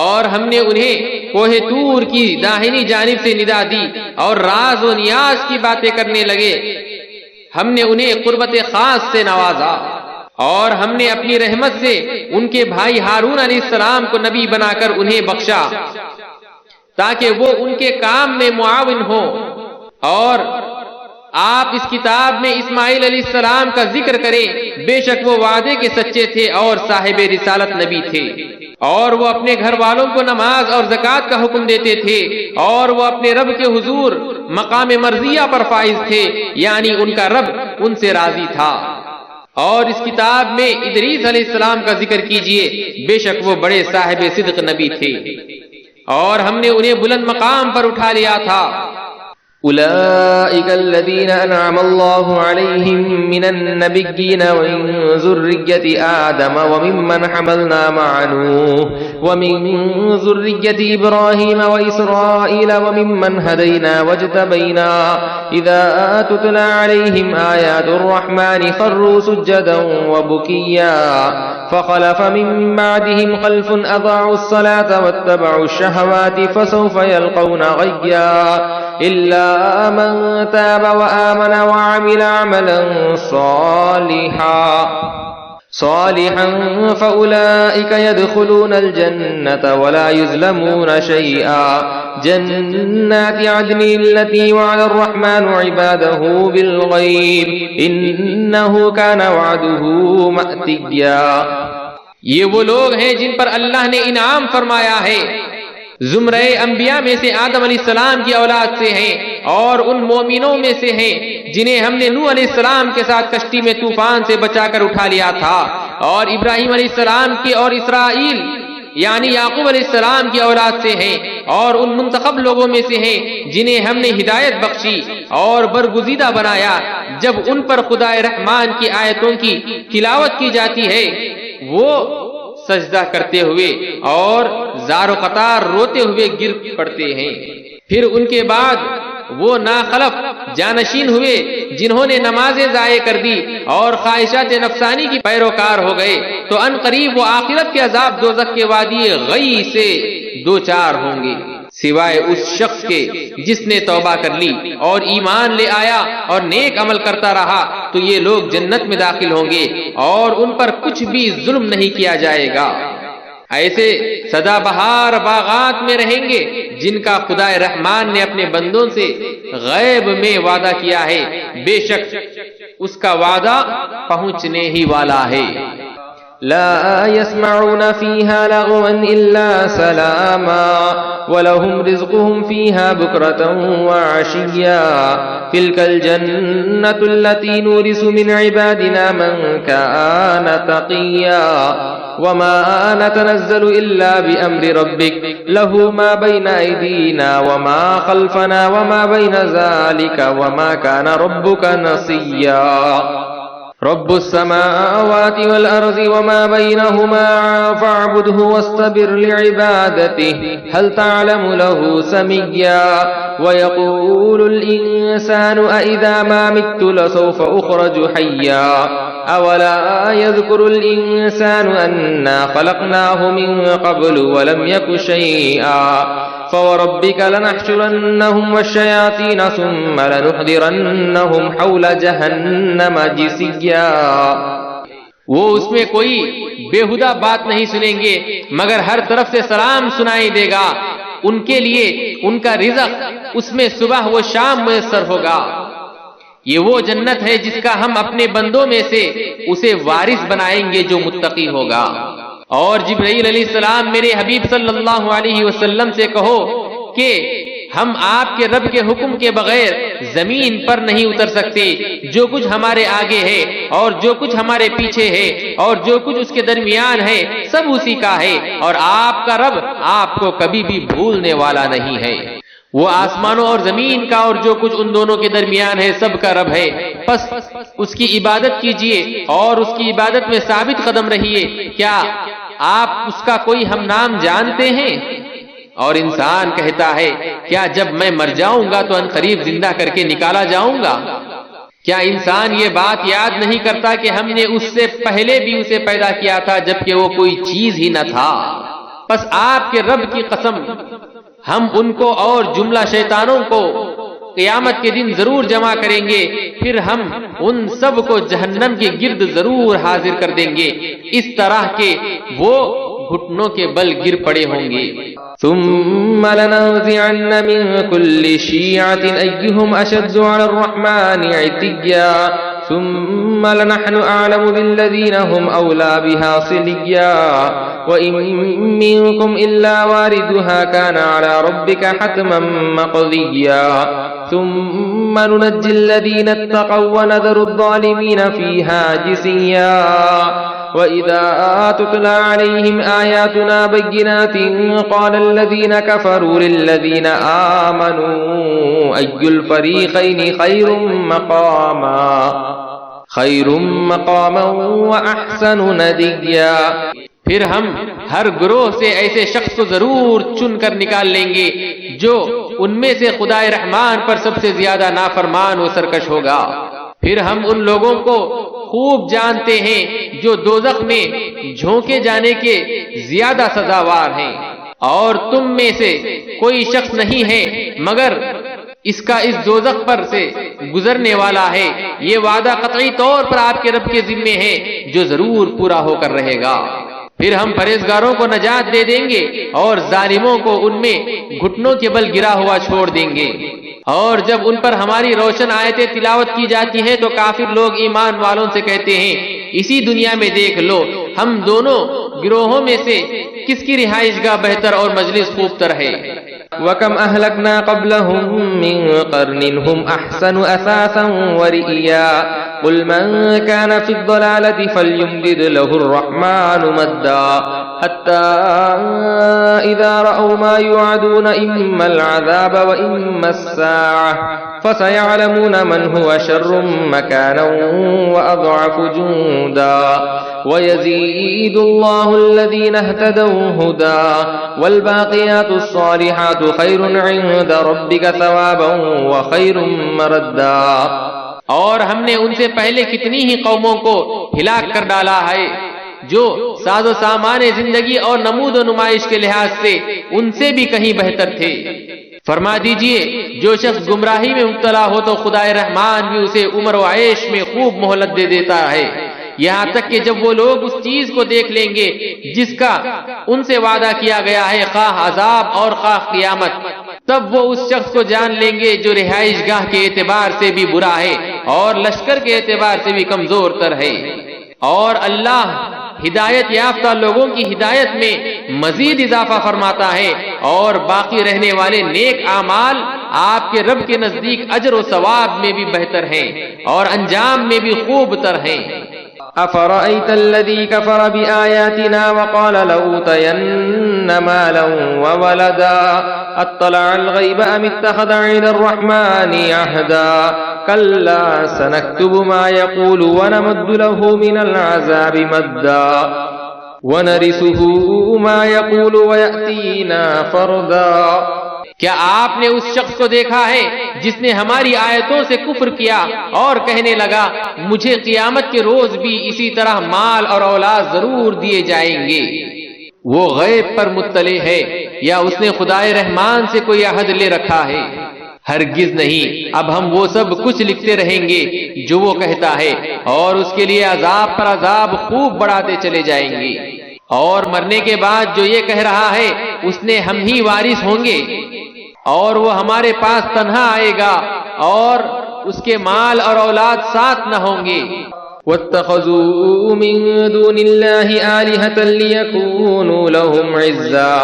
اور ہم نے انہیں کوہ طور کی داہنی جانب سے ندا دی اور راز و نیاز کی باتیں کرنے لگے۔ ہم نے انہیں قربت خاص سے نوازا اور ہم نے اپنی رحمت سے ان کے بھائی ہارون علیہ السلام کو نبی بنا کر انہیں بخشا تاکہ وہ ان کے کام میں معاون ہو۔ اور آپ اس کتاب میں اسماعیل علیہ السلام کا ذکر کریں، بے شک وہ وعدے کے سچے تھے اور صاحب رسالت نبی تھے، اور وہ اپنے گھر والوں کو نماز اور زکوٰۃ کا حکم دیتے تھے، اور وہ اپنے رب کے حضور مقام مرضیہ پر فائز تھے، یعنی ان کا رب ان سے راضی تھا۔ اور اس کتاب میں ادریس علیہ السلام کا ذکر کیجئے، بے شک وہ بڑے صاحب صدق نبی تھے اور ہم نے انہیں بلند مقام پر اٹھا لیا تھا۔ أولئك الذين أنعم الله عليهم من النبيين ومن ذرية آدم وممن حملنا مع نوح ومن ذرية إبراهيم وإسرائيل وممن هدينا واجتبينا إذا تتلى عليهم آيات الرحمن خروا سجدا وبكيا فخلف من بعدهم خلف أضاعوا الصلاة واتبعوا الشهوات فسوف يلقون غيا إلا من تاب وآمن وعمل عملا صالحا فأولئك يدخلون الجنة ولا يظلمون شيئا جنات عدن التي وعد الرحمن عباده بالغيب إنه كان وعده مأتيا۔ یہ وہ لوگ ہیں جن پر اللہ نے انعام فرمایا ہے، زمرہ انبیاء میں سے آدم علیہ السلام کی اولاد سے ہیں اور ان مومنوں میں سے ہیں جنہیں ہم نے نوح علیہ السلام کے ساتھ کشتی میں طوفان سے بچا کر اٹھا لیا تھا، اور ابراہیم علیہ السلام کی اور اسرائیل یعنی یعقوب علیہ السلام کی اولاد سے ہیں اور ان منتخب لوگوں میں سے ہیں جنہیں ہم نے ہدایت بخشی اور برگزیدہ بنایا۔ جب ان پر خدا رحمان کی آیتوں کی تلاوت کی جاتی ہے وہ سجدہ کرتے ہوئے اور زار و قطار روتے ہوئے گر پڑتے ہیں۔ پھر ان کے بعد وہ ناخلف جانشین ہوئے جنہوں نے نمازیں ضائع کر دی اور خواہشات نفسانی کی پیروکار ہو گئے، تو ان قریب وہ آخرت کے عذاب دوزخ کے وادی غی سے دوچار ہوں گے، سوائے اس شخص کے جس نے توبہ کر لی اور ایمان لے آیا اور نیک عمل کرتا رہا تو یہ لوگ جنت میں داخل ہوں گے اور ان پر کچھ بھی ظلم نہیں کیا جائے گا۔ ایسے سدا بہار باغات میں رہیں گے جن کا خدا رحمان نے اپنے بندوں سے غیب میں وعدہ کیا ہے، بے شک اس کا وعدہ پہنچنے ہی والا ہے۔ لا يسمعون فيها لغوا إلا سلاما ولهم رزقهم فيها بكرة وعشيا تلك الجنة التي نورث من عبادنا من كان تقيا وما نتنزل إلا بأمر ربك له ما بين أيدينا وما خلفنا وما بين ذلك وما كان ربك نسيا رب السماوات والأرض وما بينهما فاعبده واصطبر لعبادته هل تعلم له سميا ويقول الإنسان أإذا ما مت لسوف أخرج حيا أولا يذكر الإنسان أنا خلقناه من قبل ولم يك شيئا فوربك لنحشرنهم والشياطين ثم لنحضرنهم حول جهنم جثيا۔ وہ اس میں کوئی بےہودہ بات نہیں سنیں گے مگر ہر طرف سے سلام سنائی دے گا۔ ان کے لیے ان کا رزق اس میں صبح و شام میسر ہوگا۔ یہ وہ جنت ہے جس کا ہم اپنے بندوں میں سے اسے وارث بنائیں گے جو متقی ہوگا۔ اور جبرائیل علیہ السلام میرے حبیب صلی اللہ علیہ وسلم سے کہو کہ ہم آپ کے رب کے حکم کے بغیر زمین پر نہیں اتر سکتے۔ جو کچھ ہمارے آگے ہے اور جو کچھ ہمارے پیچھے ہے اور جو کچھ اس کے درمیان ہے سب اسی کا ہے، اور آپ کا رب آپ کو کبھی بھی بھولنے والا نہیں ہے۔ وہ آسمانوں اور زمین کا اور جو کچھ ان دونوں کے درمیان ہے سب کا رب ہے، پس اس کی عبادت کیجئے اور اس کی عبادت میں ثابت قدم رہیے۔ کیا آپ اس کا کوئی ہم نام جانتے ہیں؟ اور انسان کہتا ہے کیا جب میں مر جاؤں گا تو ان قریب زندہ کر کے نکالا جاؤں گا؟ کیا انسان یہ بات یاد نہیں کرتا کہ ہم نے اس سے پہلے بھی اسے پیدا کیا تھا جبکہ وہ کوئی چیز ہی نہ تھا؟ پس آپ کے رب کی قسم ہم ان کو اور جملہ شیطانوں کو قیامت کے دن ضرور جمع کریں گے، پھر ہم ان سب کو جہنم کے گرد ضرور حاضر کر دیں گے، اس طرح کے وہ گھٹنوں کے بل گر پڑے ہوں گے۔ ثم لننزعن من كل شيعة أيهم أشد على الرحمن عتيا ثم لنحن أعلم بالذين هم أولى بها صليا وإن منكم إلا واردها كان على ربك حتما مقضيا ثم ننجي الذين اتقوا ونذر الظالمين فيها جثيا وَإِذَا تُتْلَى عَلَيْهِمْ آيَاتُنَا بَيِّنَاتٍ قَالَ الَّذِينَ كَفَرُوا لِلَّذِينَ آمَنُوا أَيُّ الْفَرِيقَيْنِ خَيْرٌ مَقَامًا وَأَحْسَنُ نَدِيًّا۔ پھر ہم ہر گروہ سے ایسے شخص کو ضرور چن کر نکال لیں گے جو ان میں سے خدا رحمان پر سب سے زیادہ نافرمان و سرکش ہوگا۔ پھر ہم ان لوگوں کو خوب جانتے ہیں جو دوزخ میں جھونکے جانے کے زیادہ سزاوار ہیں، اور تم میں سے کوئی شخص نہیں ہے مگر اس کا اس دوزخ پر سے گزرنے والا ہے۔ یہ وعدہ قطعی طور پر آپ کے رب کے ذمے ہے جو ضرور پورا ہو کر رہے گا۔ پھر ہم پرہیزگاروں کو نجات دے دیں گے اور ظالموں کو ان میں گھٹنوں کے بل گرا ہوا چھوڑ دیں گے۔ اور جب ان پر ہماری روشن آیتیں تلاوت کی جاتی ہیں تو کافر لوگ ایمان والوں سے کہتے ہیں اسی دنیا میں دیکھ لو ہم دونوں گروہوں میں سے کس کی رہائش گاہ بہتر اور مجلس خوب تر ہے۔ وَكَمْ أَهْلَكْنَا قَبْلَهُمْ مِنْ قَرْنٍ هُمْ أَحْسَنُ أَثَاثًا وَرِئِيًّا قل من كان في الضلالة فليمدد له الرحمن مدا حتى إذا رأوا ما يوعدون إما العذاب وإما الساعة فسيعلمون من هو شر مكانا وأضعف جندا ويزيد الله الذين اهتدوا هدى والباقيات الصالحات خير عند ربك ثوابا وخير مردا. اور ہم نے ان سے پہلے کتنی ہی قوموں کو ہلاک کر ڈالا ہے جو ساز و سامان زندگی اور نمود و نمائش کے لحاظ سے ان سے بھی کہیں بہتر تھے. فرما دیجئے جو شخص گمراہی میں مبتلا ہو تو خدائے رحمان بھی اسے عمر و عیش میں خوب مہلت دے دیتا ہے، یہاں تک کہ جب وہ لوگ اس چیز کو دیکھ لیں گے جس کا ان سے وعدہ کیا گیا ہے، خواہ عذاب اور خواہ قیامت، تب وہ اس شخص کو جان لیں گے جو رہائش گاہ کے اعتبار سے بھی برا ہے اور لشکر کے اعتبار سے بھی کمزور تر ہے. اور اللہ ہدایت یافتہ لوگوں کی ہدایت میں مزید اضافہ فرماتا ہے، اور باقی رہنے والے نیک اعمال آپ کے رب کے نزدیک اجر و ثواب میں بھی بہتر ہیں اور انجام میں بھی خوب تر ہیں. أفرأيت الذي كفر بآياتنا وقال لأوتين مالا وولدا أطلع الغيب أم اتخذ عند الرحمن عهدا كلا سنكتب ما يقول ونمد له من العذاب مدا ونرثه ما يقول ويأتينا فردا. کیا آپ نے اس شخص کو دیکھا ہے جس نے ہماری آیتوں سے کفر کیا اور کہنے لگا مجھے قیامت کے روز بھی اسی طرح مال اور اولاد ضرور دیے جائیں گے؟ وہ غیب پر مطلع ہے یا اس نے خدائے رحمان سے کوئی عہد لے رکھا ہے؟ ہرگز نہیں. اب ہم وہ سب کچھ لکھتے رہیں گے جو وہ کہتا ہے اور اس کے لیے عذاب پر عذاب خوب بڑھاتے چلے جائیں گے. اور مرنے کے بعد جو یہ کہہ رہا ہے اس نے ہم ہی وارث ہوں گے اور وہ ہمارے پاس تنہا آئے گا اور اس کے مال اور اولاد ساتھ نہ ہوں گے. واتخذوا من دون الله آلهة ليكونوا لهم عزا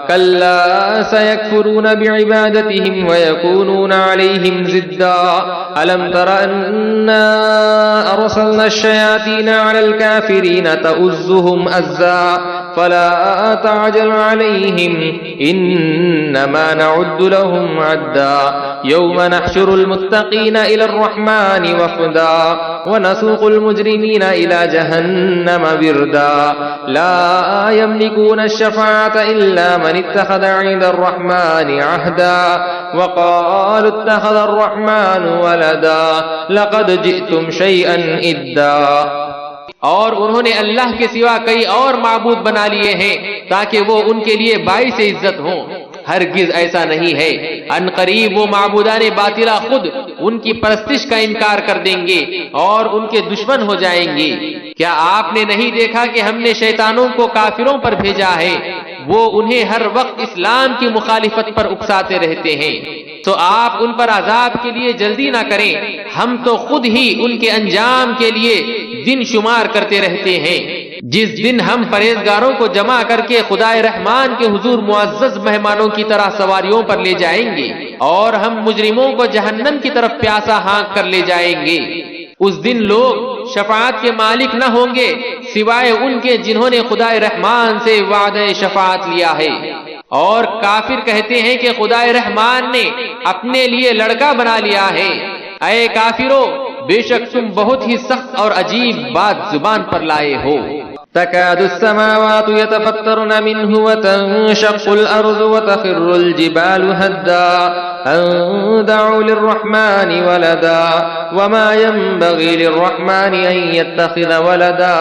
كلا سيكفرون بعبادتهم ويكونون عليهم ضدا. ألم تر أنا أرسلنا الشياطين على الكافرين تؤزهم أزا فلا تعجل عليهم إنما نعد لهم عدا يوم نحشر المتقين إلى الرحمن وفدا ونسوق المجرمين إلى جهنم وردا لا يملكون الشفاعة إلا من اتخذ عند الرحمن عهدا وقالوا اتخذ الرحمن ولدا لقد جئتم شيئا إدا. اور انہوں نے اللہ کے سوا کئی اور معبود بنا لیے ہیں تاکہ وہ ان کے لیے باعث عزت ہوں. ہرگز ایسا نہیں ہے. ان قریب وہ معبودان باطلہ خود ان کی پرستش کا انکار کر دیں گے اور ان کے دشمن ہو جائیں گے. کیا آپ نے نہیں دیکھا کہ ہم نے شیطانوں کو کافروں پر بھیجا ہے؟ وہ انہیں ہر وقت اسلام کی مخالفت پر اکساتے رہتے ہیں. تو آپ ان پر عذاب کے لیے جلدی نہ کریں، ہم تو خود ہی ان کے انجام کے لیے دن شمار کرتے رہتے ہیں. جس دن ہم پرہیزگاروں کو جمع کر کے خدائے رحمان کے حضور معزز مہمانوں کی طرح سواریوں پر لے جائیں گے اور ہم مجرموں کو جہنم کی طرف پیاسا ہانک کر لے جائیں گے. اس دن لوگ شفاعت کے مالک نہ ہوں گے سوائے ان کے جنہوں نے خدائے رحمان سے وعدہ شفاعت لیا ہے. اور کافر کہتے ہیں کہ خدائے رحمان نے اپنے لیے لڑکا بنا لیا ہے. اے کافرو، بے شک تم بہت ہی سخت اور عجیب بات زبان پر لائے ہو. تكاد السماوات يتفطرن منه وتنشق الأرض وتخر الجبال هدا أن دعوا للرحمن ولدا وما ينبغي للرحمن أن يتخذ ولدا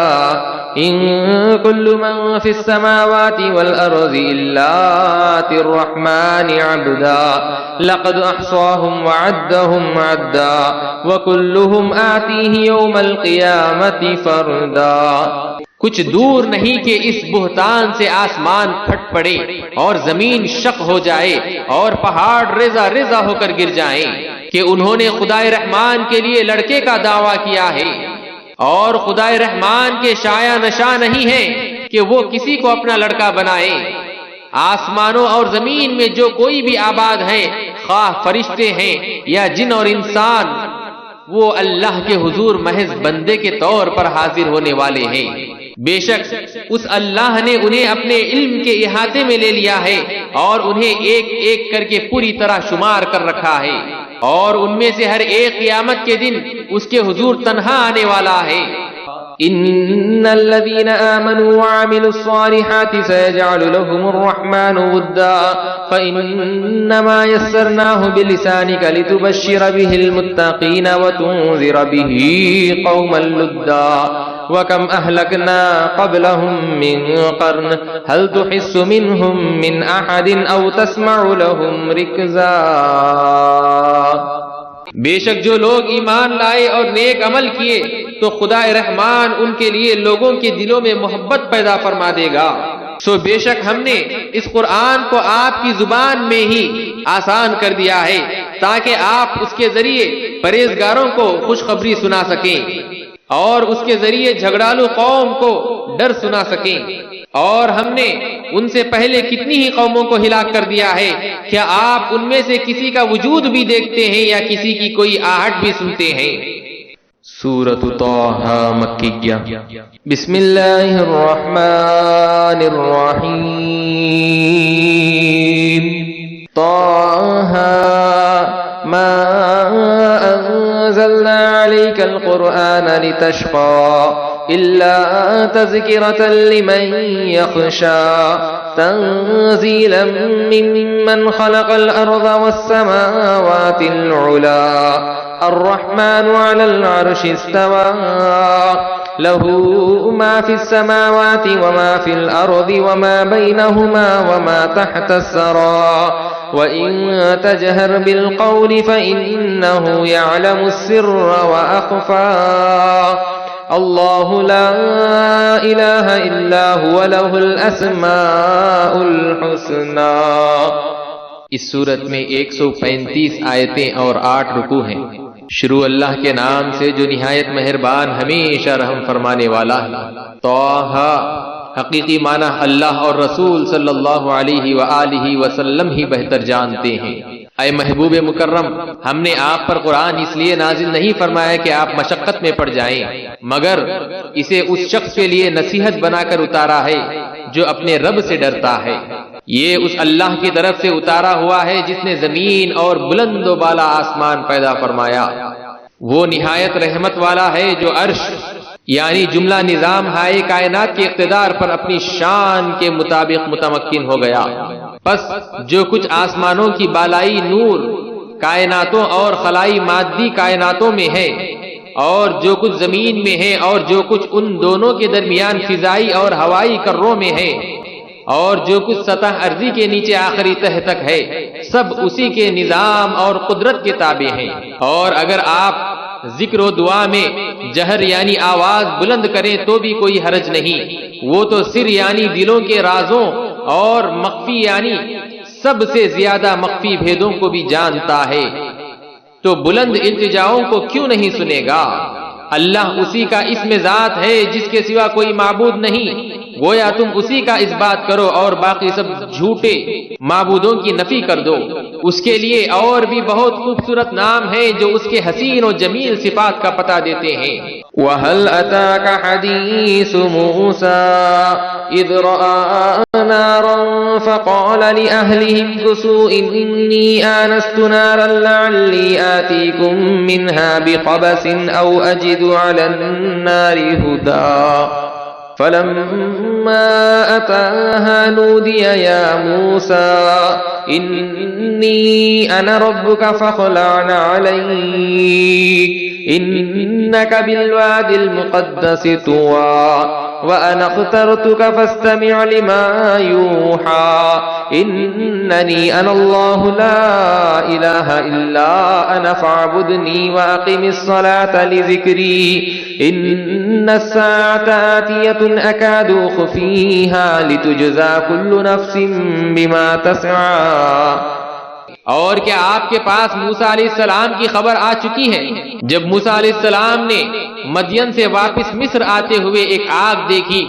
إن كل من في السماوات والأرض إلا آتي الرحمن عبدا لقد أحصاهم وعدهم عدا وكلهم آتيه يوم القيامة فردا. کچھ دور نہیں کہ اس بہتان سے آسمان پھٹ پڑے اور زمین شق ہو جائے اور پہاڑ ریزہ ریزہ ہو کر گر جائیں کہ انہوں نے خدائے رحمان کے لیے لڑکے کا دعویٰ کیا ہے. اور خدائے رحمان کے شایع نشاں نہیں ہے کہ وہ کسی کو اپنا لڑکا بنائے. آسمانوں اور زمین میں جو کوئی بھی آباد ہیں، خواہ فرشتے ہیں یا جن اور انسان، وہ اللہ کے حضور محض بندے کے طور پر حاضر ہونے والے ہیں۔ بے شک اس اللہ نے انہیں اپنے علم کے احاطے میں لے لیا ہے اور انہیں ایک ایک کر کے پوری طرح شمار کر رکھا ہے، اور ان میں سے ہر ایک قیامت کے دن اس کے حضور تنہا آنے والا ہے۔ ان الذين آمنوا وعملوا الصالحات سيجعل لهم الرحمن ودا فإنما يسرناه بلسانك لتبشر به المتقين وتنذر به قوما لدا وكم أهلكنا قبلهم من قرن هل تحس منهم من أحد أو تسمع لهم ركزا۔ بے شک جو لوگ ایمان لائے اور نیک عمل کیے تو خدا رحمان ان کے لیے لوگوں کے دلوں میں محبت پیدا فرما دے گا۔ سو بے شک ہم نے اس قرآن کو آپ کی زبان میں ہی آسان کر دیا ہے تاکہ آپ اس کے ذریعے پرہیزگاروں کو خوشخبری سنا سکیں اور اس کے ذریعے جھگڑالو قوم کو ڈر سنا سکیں۔ اور ہم نے ان سے پہلے کتنی ہی قوموں کو ہلاک کر دیا ہے، کیا آپ ان میں سے کسی کا وجود بھی دیکھتے ہیں یا کسی کی کوئی آہٹ بھی سنتے ہیں؟ سورۃ طٰہٰ مکیہ۔ بسم اللہ الرحمن الرحیم۔ طٰہٰ ما انزلنا علیک القرآن لتشقى إلا تذكرة لمن يخشى تنزيلا ممن خلق الأرض والسماوات العلى الرحمن على العرش استوى له ما في السماوات وما في الأرض وما بينهما وما تحت الثرى وإن تجهر بالقول فإنه يعلم السر وأخفى اللہ لا الہ الا هو له الاسماء الحسنى۔ اس صورت میں 135 آیتیں اور 8 رکوع ہیں۔ شروع اللہ کے نام سے جو نہایت مہربان ہمیشہ رحم فرمانے والا ہے۔ طٰہٰ حقیقی معنی اللہ اور رسول صلی اللہ علیہ وآلہ وسلم ہی بہتر جانتے ہیں۔ اے محبوب مکرم، ہم نے آپ پر قرآن اس لیے نازل نہیں فرمایا کہ آپ مشقت میں پڑ جائیں، مگر اسے اس شخص کے لیے نصیحت بنا کر اتارا ہے جو اپنے رب سے ڈرتا ہے۔ یہ اس اللہ کی طرف سے اتارا ہوا ہے جس نے زمین اور بلند و بالا آسمان پیدا فرمایا۔ وہ نہایت رحمت والا ہے جو عرش یعنی جملہ نظام ہائے کائنات کے اقتدار پر اپنی شان کے مطابق متمکن ہو گیا۔ پس جو کچھ آسمانوں کی بالائی نور کائناتوں اور خلائی مادی کائناتوں میں ہے، اور جو کچھ زمین میں ہے، اور جو کچھ ان دونوں کے درمیان فضائی اور ہوائی کروں میں ہے، اور جو کچھ سطح ارضی کے نیچے آخری تہ تک ہے، سب اسی کے نظام اور قدرت کے تابع ہیں۔ اور اگر آپ ذکر و دعا میں جہر یعنی آواز بلند کریں تو بھی کوئی حرج نہیں، وہ تو سر یعنی دلوں کے رازوں اور مخفی یعنی سب سے زیادہ مخفی بھیدوں کو بھی جانتا ہے، تو بلند التجاؤں کو کیوں نہیں سنے گا؟ اللہ اسی کا اسم ذات ہے جس کے سوا کوئی معبود نہیں، گویا تم اسی کا اس بات کرو اور باقی سب جھوٹے معبودوں کی نفی کر دو۔ اس کے لیے اور بھی بہت خوبصورت نام ہیں جو اس کے حسین و جمیل صفات کا پتہ دیتے ہیں۔ وَهَلْ أَتَاكَ حَدِيثُ مُوسَىٰ إِذْ رَأَىٰ نَارًا فَقَالَ لِأَهْلِهِ امْكُثُوا إِنِّي آنَسْتُ نَارًا لَعَلِّي آتِيكُم مِّنْهَا بِقَبَسٍ أَوْ أَجِدُ عَلَى النَّارِ هُدًى فَلَمَّا أَتَاهَا نُودِيَ يَا مُوسَىٰ إِنِّي أَنَا رَبُّكَ فَاخْلَعْ عَلَيْكَ إِنَّكَ بِالْوَادِ الْمُقَدَّسِ طُوًى وَأَنَا اخْتَرْتُكَ فَاسْتَمِعْ لِمَا يُوحَىٰ إِنَّنِي أَنَا اللَّهُ لَا إِلَٰهَ إِلَّا أَنَا فَاعْبُدْنِي وَأَقِمِ الصَّلَاةَ لِذِكْرِي إِنَّ السَّاعَةَ آتِيَةٌ أَكَادُ أُخْفِيهَا لِتُجْزَىٰ كُلُّ نَفْسٍ بِمَا تَسْعَىٰ۔ اور کیا آپ کے پاس موسیٰ علیہ السلام کی خبر آ چکی ہے؟ جب موسیٰ علیہ السلام نے مدین سے واپس مصر آتے ہوئے ایک آگ دیکھی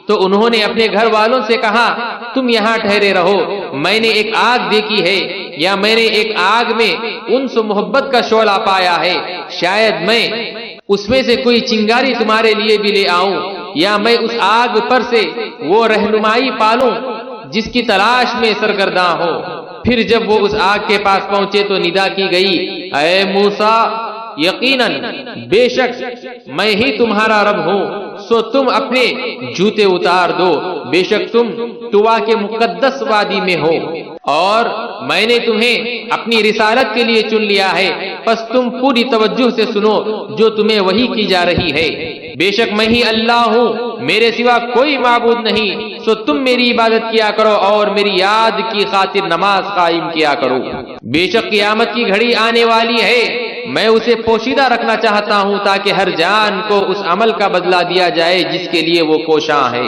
تو انہوں نے اپنے گھر والوں سے کہا تم یہاں ٹھہرے رہو، میں نے ایک آگ دیکھی ہے یا میں نے ایک آگ میں انس و محبت کا شعلہ پایا ہے، شاید میں اس میں سے کوئی چنگاری تمہارے لیے بھی لے آؤں، یا میں اس آگ پر سے وہ رہنمائی پالوں جس کی تلاش میں سرگرداں ہو۔ پھر جب وہ اس آگ کے پاس پہنچے تو ندا کی گئی، اے موسیٰ، یقیناً بے شک میں ہی تمہارا رب ہوں، سو تم اپنے جوتے اتار دو، بے شک تم طوا کے مقدس وادی میں ہو، اور میں نے تمہیں اپنی رسالت کے لیے چن لیا ہے، پس تم پوری توجہ سے سنو جو تمہیں وحی کی جا رہی ہے۔ بے شک میں ہی اللہ ہوں، میرے سوا کوئی معبود نہیں، سو تم میری عبادت کیا کرو اور میری یاد کی خاطر نماز قائم کیا کرو۔ بے شک قیامت کی گھڑی آنے والی ہے، میں اسے پوشیدہ رکھنا چاہتا ہوں تاکہ ہر جان کو اس عمل کا بدلہ دیا جائے جس کے لیے وہ کوشاں ہے۔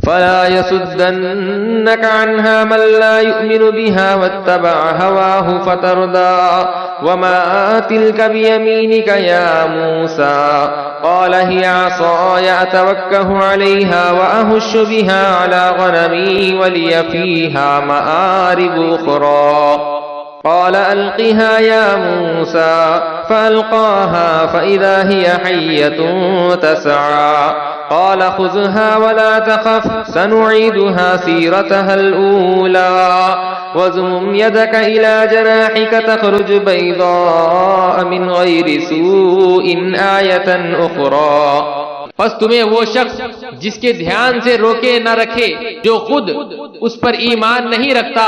فلا يصدنك عنها من لا يؤمن بها واتبع هواه فتردى وما تلك بيمينك يا موسى قال هي عصاي أتوكه عليها وأهش بها على غنمي ولي فيها مآرب أخرى قال ألقها يا موسى فألقاها فإذا هي حية تسعى قال خذها ولا تخف سنعيدها سيرتها الأولى واضمم يدك إلى جناحك تخرج بيضاء من غير سوء آية أخرى۔ پس تمہیں وہ شخص جس کے دھیان سے روکے نہ رکھے، جو خود اس پر ایمان نہیں رکھتا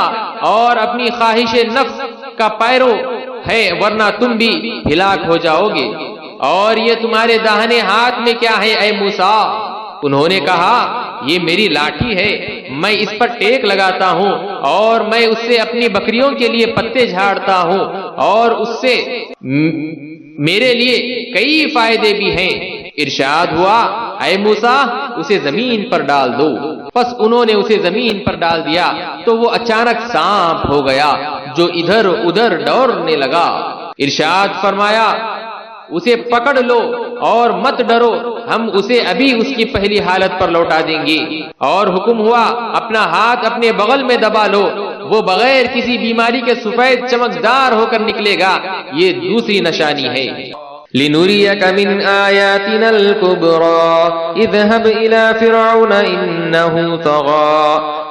اور اپنی خواہش نفس کا پیرو ہے، ورنہ تم بھی ہلاک ہو جاؤ گے۔ اور یہ تمہارے داہنے ہاتھ میں کیا ہے اے موسیٰ؟ انہوں نے کہا، یہ میری لاٹھی ہے، میں اس پر ٹیک لگاتا ہوں اور میں اس سے اپنی بکریوں کے لیے پتے جھاڑتا ہوں اور اس سے میرے لیے کئی فائدے بھی ہیں۔ ارشاد ہوا، اے موسیٰ اسے زمین پر ڈال دو۔ پس انہوں نے اسے زمین پر ڈال دیا تو وہ اچانک سانپ ہو گیا جو ادھر ادھر دوڑنے لگا۔ ارشاد فرمایا، اسے پکڑ لو اور مت ڈرو، ہم اسے ابھی اس کی پہلی حالت پر لوٹا دیں گے۔ اور حکم ہوا، اپنا ہاتھ اپنے بغل میں دبا لو، وہ بغیر کسی بیماری کے سفید چمکدار ہو کر نکلے گا۔ یہ دوسری نشانی ہے۔ لنريك من آياتنا الكبرى اذهب إلى فرعون إنه طغى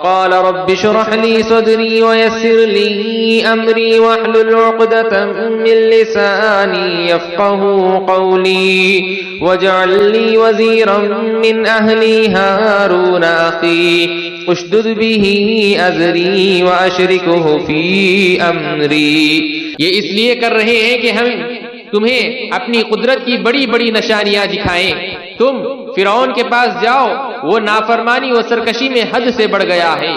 قال رب اشرح لي صدري ويسر لي أمري واحلل عقدة من لساني يفقهوا قولي واجعل لي وزيرا من أهلي هارون أخي اشدد به أزري وأشركه في أمري۔ یہ اس لیے کر رہے ہیں کہ ہم تمہیں اپنی قدرت کی بڑی بڑی نشانیاں دکھائیں۔ تم فرعون کے پاس جاؤ، وہ نافرمانی و سرکشی میں حد سے بڑھ گیا ہے۔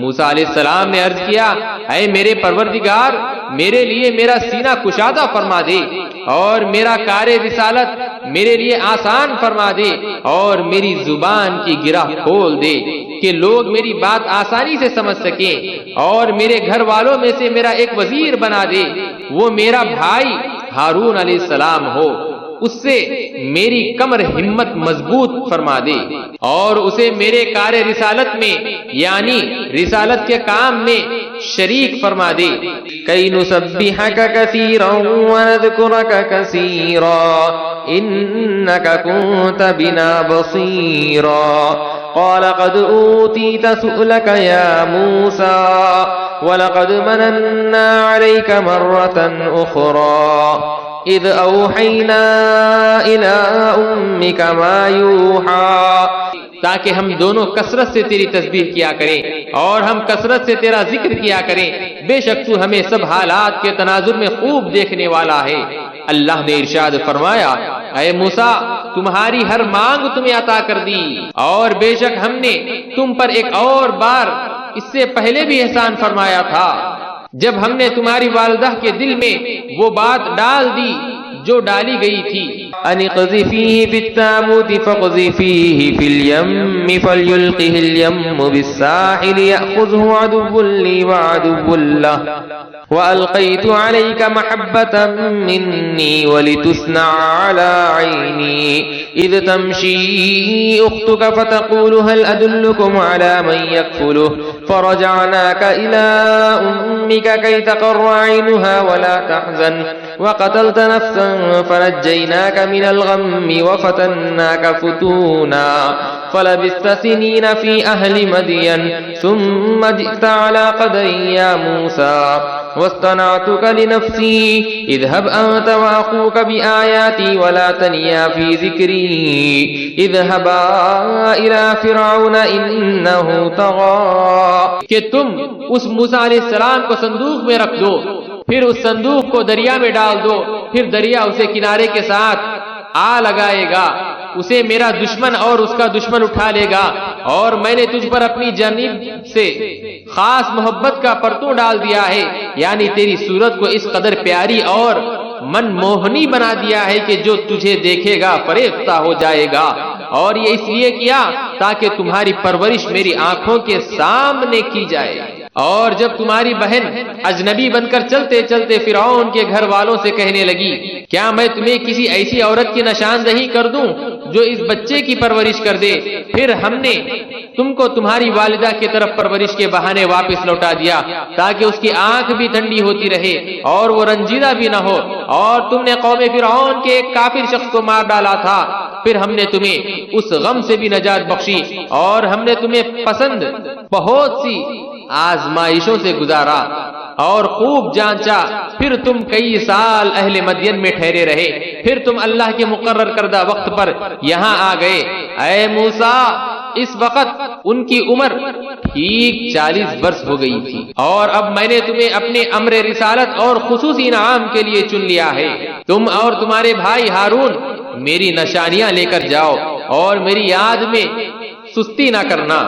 موسیٰ علیہ السلام نے عرض کیا، اے میرے پروردگار، میرے لیے میرا سینہ کشادہ فرما دے اور میرا کار رسالت میرے لیے آسان فرما دے اور میری زبان کی گرہ کھول دے کہ لوگ میری بات آسانی سے سمجھ سکیں، اور میرے گھر والوں میں سے میرا ایک وزیر بنا دے، وہ میرا بھائی ہارون علیہ السلام ہو، اس سے میری کمر ہمت مضبوط فرما دے اور اسے میرے کار رسالت میں یعنی رسالت کے کام میں شریک فرما دے۔ كي نسبحك كثيرا ونذكرك كثيرا إنك كنت بنا بصيرا قال قد أوتيت سؤلك يا موسى ولقد مننا عليك مرة أخرى إذ أوحينا إلى أمك ما يوحى، تاکہ ہم دونوں کثرت سے تیری تسبیح کیا کریں اور ہم کثرت سے تیرا ذکر کیا کریں، بے شک تو ہمیں سب حالات کے تناظر میں خوب دیکھنے والا ہے۔ اللہ نے ارشاد فرمایا، اے موسیٰ تمہاری ہر مانگ تمہیں عطا کر دی، اور بے شک ہم نے تم پر ایک اور بار اس سے پہلے بھی احسان فرمایا تھا، جب ہم نے تمہاری والدہ کے دل میں وہ بات ڈال دی جو ڈالی گئی تھی۔ ان اقذفیہ فی التابوت فاقذفیہ فی الیم فلیلقہ الیم بالساحل یأخذہ عدو لی وعدو لہ وألقيت عليك محبة مني ولتصنع على عيني إذ تمشي أختك فتقول هل أدلكم على من يكفله فرجعناك إلى أمك كي تقر عينها ولا تحزن وقتلت نفسا فنجيناك من الغم وفتناك فتونا فلبثت سنين في أهل مدين ثم جئت على قدر يا موسى واصطنعتك لنفسي اذهب أنت وأخوك بآياتي ولا تنيا في ذكري اذهبا إلى فرعون إنه طغى کہ تم اس موسیٰ علیہ السلام کو صندوق میں رکھ دو، پھر اس صندوق کو دریا میں ڈال دو، پھر دریا اسے کنارے کے ساتھ آ لگائے گا، اسے میرا دشمن اور اس کا دشمن اٹھا لے گا، اور میں نے تجھ پر اپنی جانب سے خاص محبت کا پرتو ڈال دیا ہے، یعنی تیری صورت کو اس قدر پیاری اور من موہنی بنا دیا ہے کہ جو تجھے دیکھے گا فریفتہ ہو جائے گا، اور یہ اس لیے کیا تاکہ تمہاری پرورش میری آنکھوں کے سامنے کی جائے۔ اور جب تمہاری بہن اجنبی بن کر چلتے چلتے فرعون کے گھر والوں سے کہنے لگی کیا میں تمہیں کسی ایسی عورت کی نشاندہی کر دوں جو اس بچے کی پرورش کر دے، پھر ہم نے تم کو تمہاری والدہ کی طرف پرورش کے بہانے واپس لوٹا دیا تاکہ اس کی آنکھ بھی ٹھنڈی ہوتی رہے اور وہ رنجیدہ بھی نہ ہو، اور تم نے قوم فرعون کے ایک کافر شخص کو مار ڈالا تھا، پھر ہم نے تمہیں اس غم سے بھی نجات بخشی اور ہم نے تمہیں پسند بہت سی آزمائشوں سے گزارا اور خوب جانچا، پھر تم کئی سال اہل مدین میں ٹھہرے رہے، پھر تم اللہ کے مقرر کردہ وقت پر یہاں آ گئے۔ اے موسیٰ، اس وقت ان کی عمر ٹھیک 40 برس ہو گئی تھی، اور اب میں نے تمہیں اپنے امر رسالت اور خصوصی انعام کے لیے چن لیا ہے۔ تم اور تمہارے بھائی ہارون میری نشانیاں لے کر جاؤ اور میری یاد میں سستی نہ کرنا۔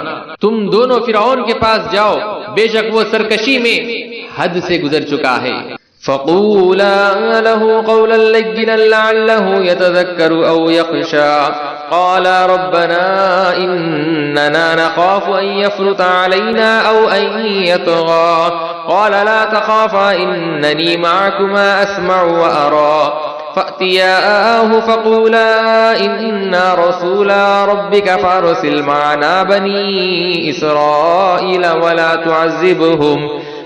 تم دونوں فرعون کے پاس جاؤ، بے شک وہ سرکشی میں حد سے گزر چکا ہے۔ فقولا له قولا لينا لعله يتذكر أو يخشى قالا ربنا إننا نخاف أن يفرط علينا أو أن يطغى قال لا تخافا إنني معكما أسمع وأرى فأتياه فقولا إنا رسولا ربك فارسل معنا بني إسرائيل ولا تعذبهم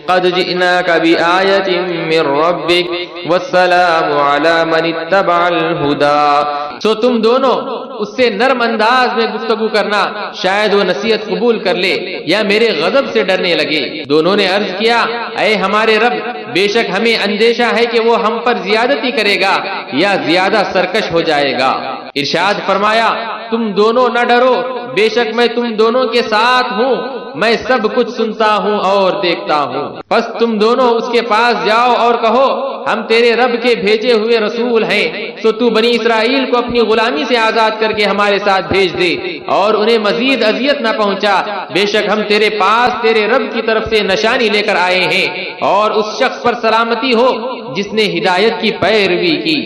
قد جئناك بآية من ربك والسلام على من اتبع الهدى۔ تو تم دونوں اس سے نرم انداز میں گفتگو کرنا، شاید وہ نصیحت قبول کر لے یا میرے غضب سے ڈرنے لگے۔ دونوں نے عرض کیا اے ہمارے رب، بے شک ہمیں اندیشہ ہے کہ وہ ہم پر زیادتی کرے گا یا زیادہ سرکش ہو جائے گا۔ ارشاد فرمایا تم دونوں نہ ڈرو، بے شک میں تم دونوں کے ساتھ ہوں، میں سب کچھ سنتا ہوں اور دیکھتا ہوں۔ پس تم دونوں اس کے پاس جاؤ اور کہو ہم تیرے رب کے بھیجے ہوئے رسول ہیں، سو تو بنی اسرائیل کو اپنی غلامی سے آزاد کر کے ہمارے ساتھ بھیج دے اور انہیں مزید اذیت نہ پہنچا، بے شک ہم تیرے پاس تیرے رب کی طرف سے نشانی لے کر آئے ہیں، اور اس شخص پر سلامتی ہو جس نے ہدایت کی پیروی کی۔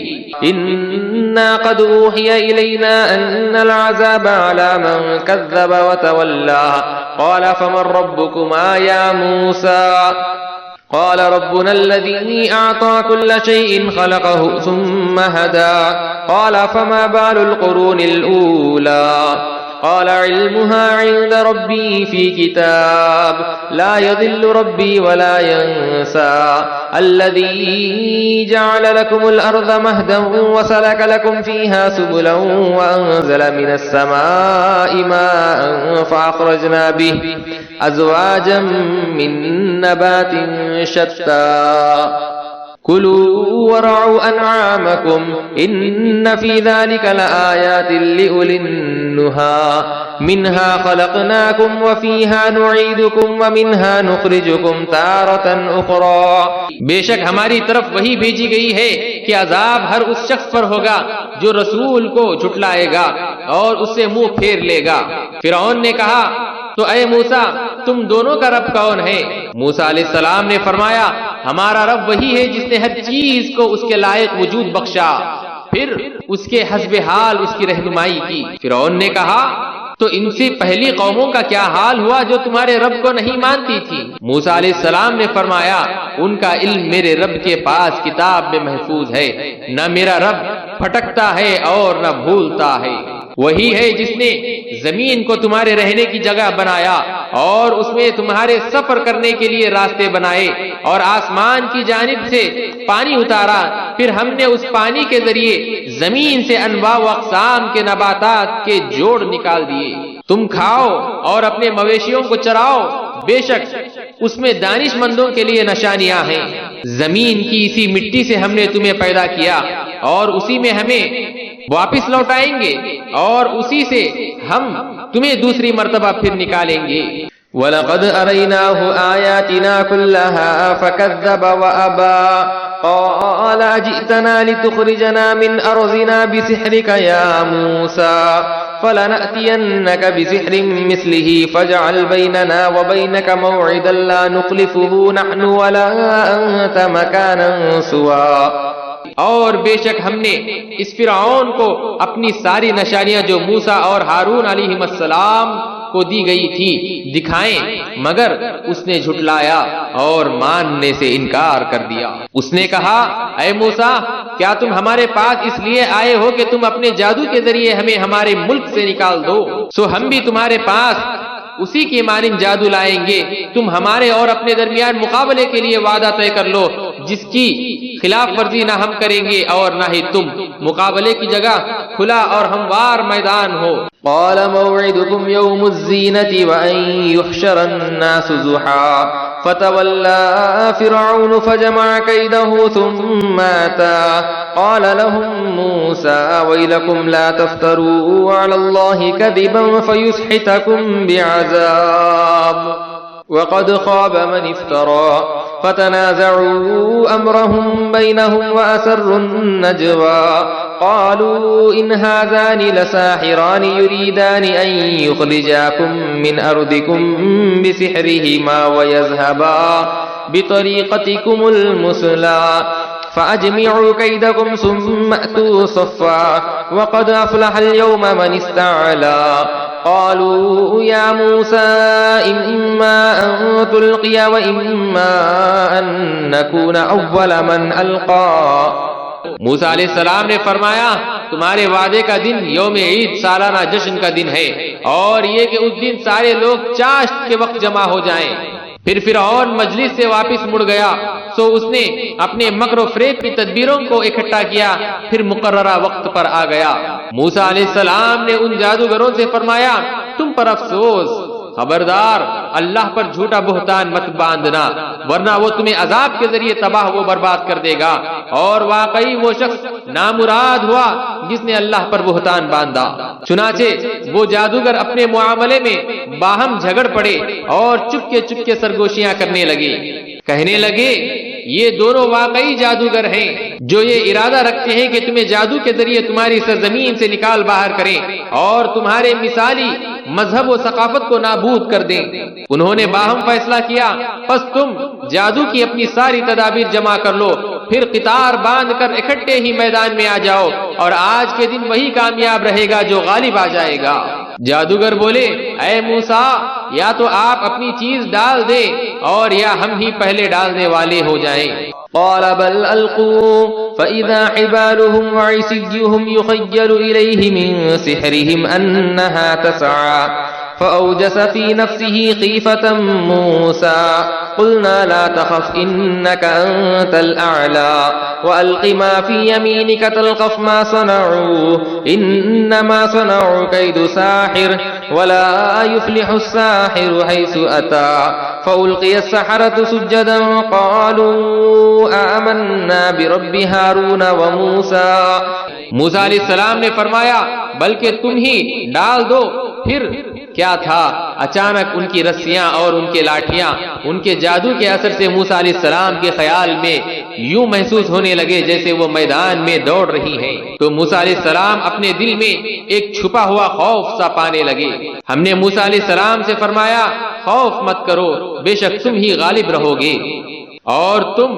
إنا قد أوحي إلينا أن العذاب على من كذب وتولى قال فمن ربكما يا موسى قال ربنا الذي أعطى كل شيء خلقه ثم هدى قال فما بال القرون الأولى قال علمها عند ربي في كتاب لا يضل ربي ولا ينسى الذي جعل لكم الأرض مهدا وسلك لكم فيها سبلا وأنزل من السماء ماء فأخرجنا به أزواجا من نبات شتى كلوا ورعوا أنعامكم إن في ذلك لآيات لأولي النهى منها خلقناكم وفيها نعيدكم ومنها نخرجكم تارة أخرى۔ بے شک ہماری طرف وہی بھیجی گئی ہے کہ عذاب ہر اس شخص پر ہوگا جو رسول کو جھٹلائے گا اور اس سے منہ پھیر لے گا۔ فرعون نے کہا تو اے موسیٰ تم دونوں کا رب کون ہے؟ موسیٰ علیہ السلام نے فرمایا ہمارا رب وہی ہے جس نے ہر چیز کو اس کے لائق وجود بخشا، پھر اس کے حسب حال اس کی رہنمائی کی۔ فرعون نے کہا تو ان سے پہلی قوموں کا کیا حال ہوا جو تمہارے رب کو نہیں مانتی تھی؟ موسیٰ علیہ السلام نے فرمایا ان کا علم میرے رب کے پاس کتاب میں محفوظ ہے، نہ میرا رب پھٹکتا ہے اور نہ بھولتا ہے۔ وہی ہے جس نے زمین کو تمہارے رہنے کی جگہ بنایا اور اس میں تمہارے سفر کرنے کے لیے راستے بنائے، اور آسمان کی جانب سے پانی اتارا، پھر ہم نے اس پانی کے ذریعے زمین سے انواع و اقسام کے نباتات کے جوڑ نکال دیے، تم کھاؤ اور اپنے مویشیوں کو چراؤ، بے شک اس میں دانش مندوں کے لیے نشانیاں ہیں۔ زمین کی اسی مٹی سے ہم نے تمہیں پیدا کیا اور اسی میں ہمیں واپس لوٹائیں گے، اور اسی سے ہم تمہیں دوسری مرتبہ پھر نکالیں گے۔ وَلَقَدْ أَرَيْنَاهُ آيَاتِنَا كُلَّهَا فَكَذَّبَ وَأَبَى قَالَ أَجِئْتَنَا لِتُخْرِجَنَا مِنْ أَرْضِنَا بِسِحْرِكَ يَا مُوسَى فَلَنَأْتِيَنَّكَ بِسِحْرٍ مِثْلِهِ فَاجْعَلْ بَيْنَنَا وَبَيْنَكَ مَوْعِدًا لَا نُخْلِفُهُ نَحْنُ وَلَا أَنْتَ مَكَانًا سُوًى۔ اور بے شک ہم نے اس فرعون کو اپنی ساری نشانیاں جو موسیٰ اور ہارون علیہ السلام کو دی گئی تھی دکھائیں، مگر اس نے جھٹلایا اور ماننے سے انکار کر دیا۔ اس نے کہا اے موسیٰ کیا تم ہمارے پاس اس لیے آئے ہو کہ تم اپنے جادو کے ذریعے ہمیں ہمارے ملک سے نکال دو؟ سو ہم بھی تمہارے پاس اسی کی مانند جادو لائیں گے، تم ہمارے اور اپنے درمیان مقابلے کے لیے وعدہ طے کر لو جس کی خلاف ورزی نہ ہم کریں گے اور نہ ہی تم، مقابلے کی جگہ کھلا اور ہموار میدان ہو۔ قال موعدكم يوم الزينة وأن يحشر الناس زحا فتولى فرعون فجمع كيده ثم أتى قال لهم موسى ويلكم لا تفتروا على الله كذبا فيسحتكم بعذاب وقد خاب من افترى فتنازعوا أمرهم بينهم وأسروا النجوى قالوا إن هذان لساحران يريدان أن يخرجاكم من أرضكم بسحرهما ويذهبا بطريقتكم المثلى فأجمعوا كيدكم ثم أتوا صفا وقد أفلح اليوم من استعلى قالوا يا موسى إما أن تلقي وإما أن نكون أول من ألقى۔ موسیٰ علیہ السلام نے فرمایا تمہارے وعدے کا دن یوم عید سالانہ جشن کا دن ہے، اور یہ کہ اس دن سارے لوگ چاشت کے وقت جمع ہو جائیں۔ پھر فرعون مجلس سے واپس مڑ گیا، سو اس نے اپنے مکر و فریب کی تدبیروں کو اکٹھا کیا، پھر مقررہ وقت پر آ گیا۔ موسیٰ علیہ السلام نے ان جادوگروں سے فرمایا تم پر افسوس، خبردار اللہ پر جھوٹا بہتان مت باندھنا ورنہ وہ تمہیں عذاب کے ذریعے تباہ و برباد کر دے گا، اور واقعی وہ شخص نامراد ہوا جس نے اللہ پر بہتان باندھا۔ چنانچہ وہ جادوگر اپنے معاملے میں باہم جھگڑ پڑے اور چپکے سرگوشیاں کرنے لگے، کہنے لگے یہ دونوں واقعی جادوگر ہیں جو یہ ارادہ رکھتے ہیں کہ تمہیں جادو کے ذریعے تمہاری سرزمین سے نکال باہر کریں اور تمہارے مثالی مذہب و ثقافت کو نابود کر دیں۔ انہوں نے باہم فیصلہ کیا پس تم جادو کی اپنی ساری تدابیر جمع کر لو، پھر قطار باندھ کر اکٹھے ہی میدان میں آ جاؤ، اور آج کے دن وہی کامیاب رہے گا جو غالب آ جائے گا۔ جادوگر بولے اے موسیٰ یا تو آپ اپنی چیز ڈال دے اور یا ہم ہی پہلے ڈالنے والے ہو جائیں۔ قال بل ألقوا فإذا حبالهم وعصيهم يخيل إليه من سحرهم أنها تسعى فأوجس في نفسه خيفة موسى قلنا لا تخف إنك أنت الأعلى وألق ما في يمينك تلقف ما صنعوا إنما صنعوا كيد ساحر ولا يفلح الساحر حيث أتى فألقي السحرة سجدا قالوا آمنا برب هارون وموسى۔ موسیٰ علیہ السلام نے فرمایا بلکہ تم ہی ڈال دو۔ پھر کیا تھا، اچانک ان کی رسیاں اور ان کے لاٹھیاں ان کے جادو کے اثر سے موسیٰ علیہ السلام کے خیال میں یوں محسوس ہونے لگے جیسے وہ میدان میں دوڑ رہی ہیں۔ تو موسیٰ علیہ السلام اپنے دل میں ایک چھپا ہوا خوف سا پانے لگے۔ ہم نے موسیٰ علیہ السلام سے فرمایا خوف مت کرو، بے شک تم ہی غالب رہو گے۔ اور تم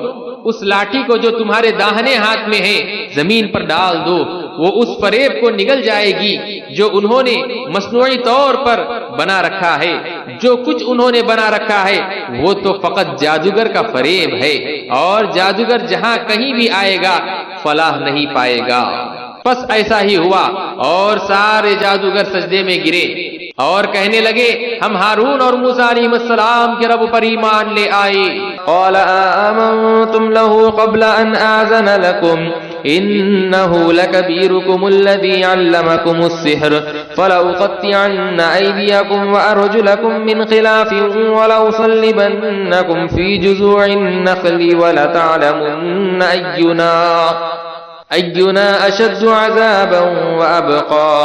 اس لاٹھی کو جو تمہارے داہنے ہاتھ میں ہے زمین پر ڈال دو، وہ اس فریب کو نگل جائے گی جو انہوں نے مصنوعی طور پر بنا رکھا ہے۔ جو کچھ انہوں نے بنا رکھا ہے وہ تو فقط جادوگر کا فریب ہے، اور جادوگر جہاں کہیں بھی آئے گا فلاح نہیں پائے گا۔ پس ایسا ہی ہوا اور سارے جادوگر سجدے میں گرے اور کہنے لگے ہم ہارون اور موسیٰ علیہ السلام کے رب پر ایمان لے آئے۔ قال آمنتم له قبل أن آذن لكم إنه لكبيركم الذي علمكم السحر فلأقطعن أيديكم وأرجلكم من خلاف ولأصلبنكم في جذوع النخل ولتعلمن أينا أشد عذابا وأبقى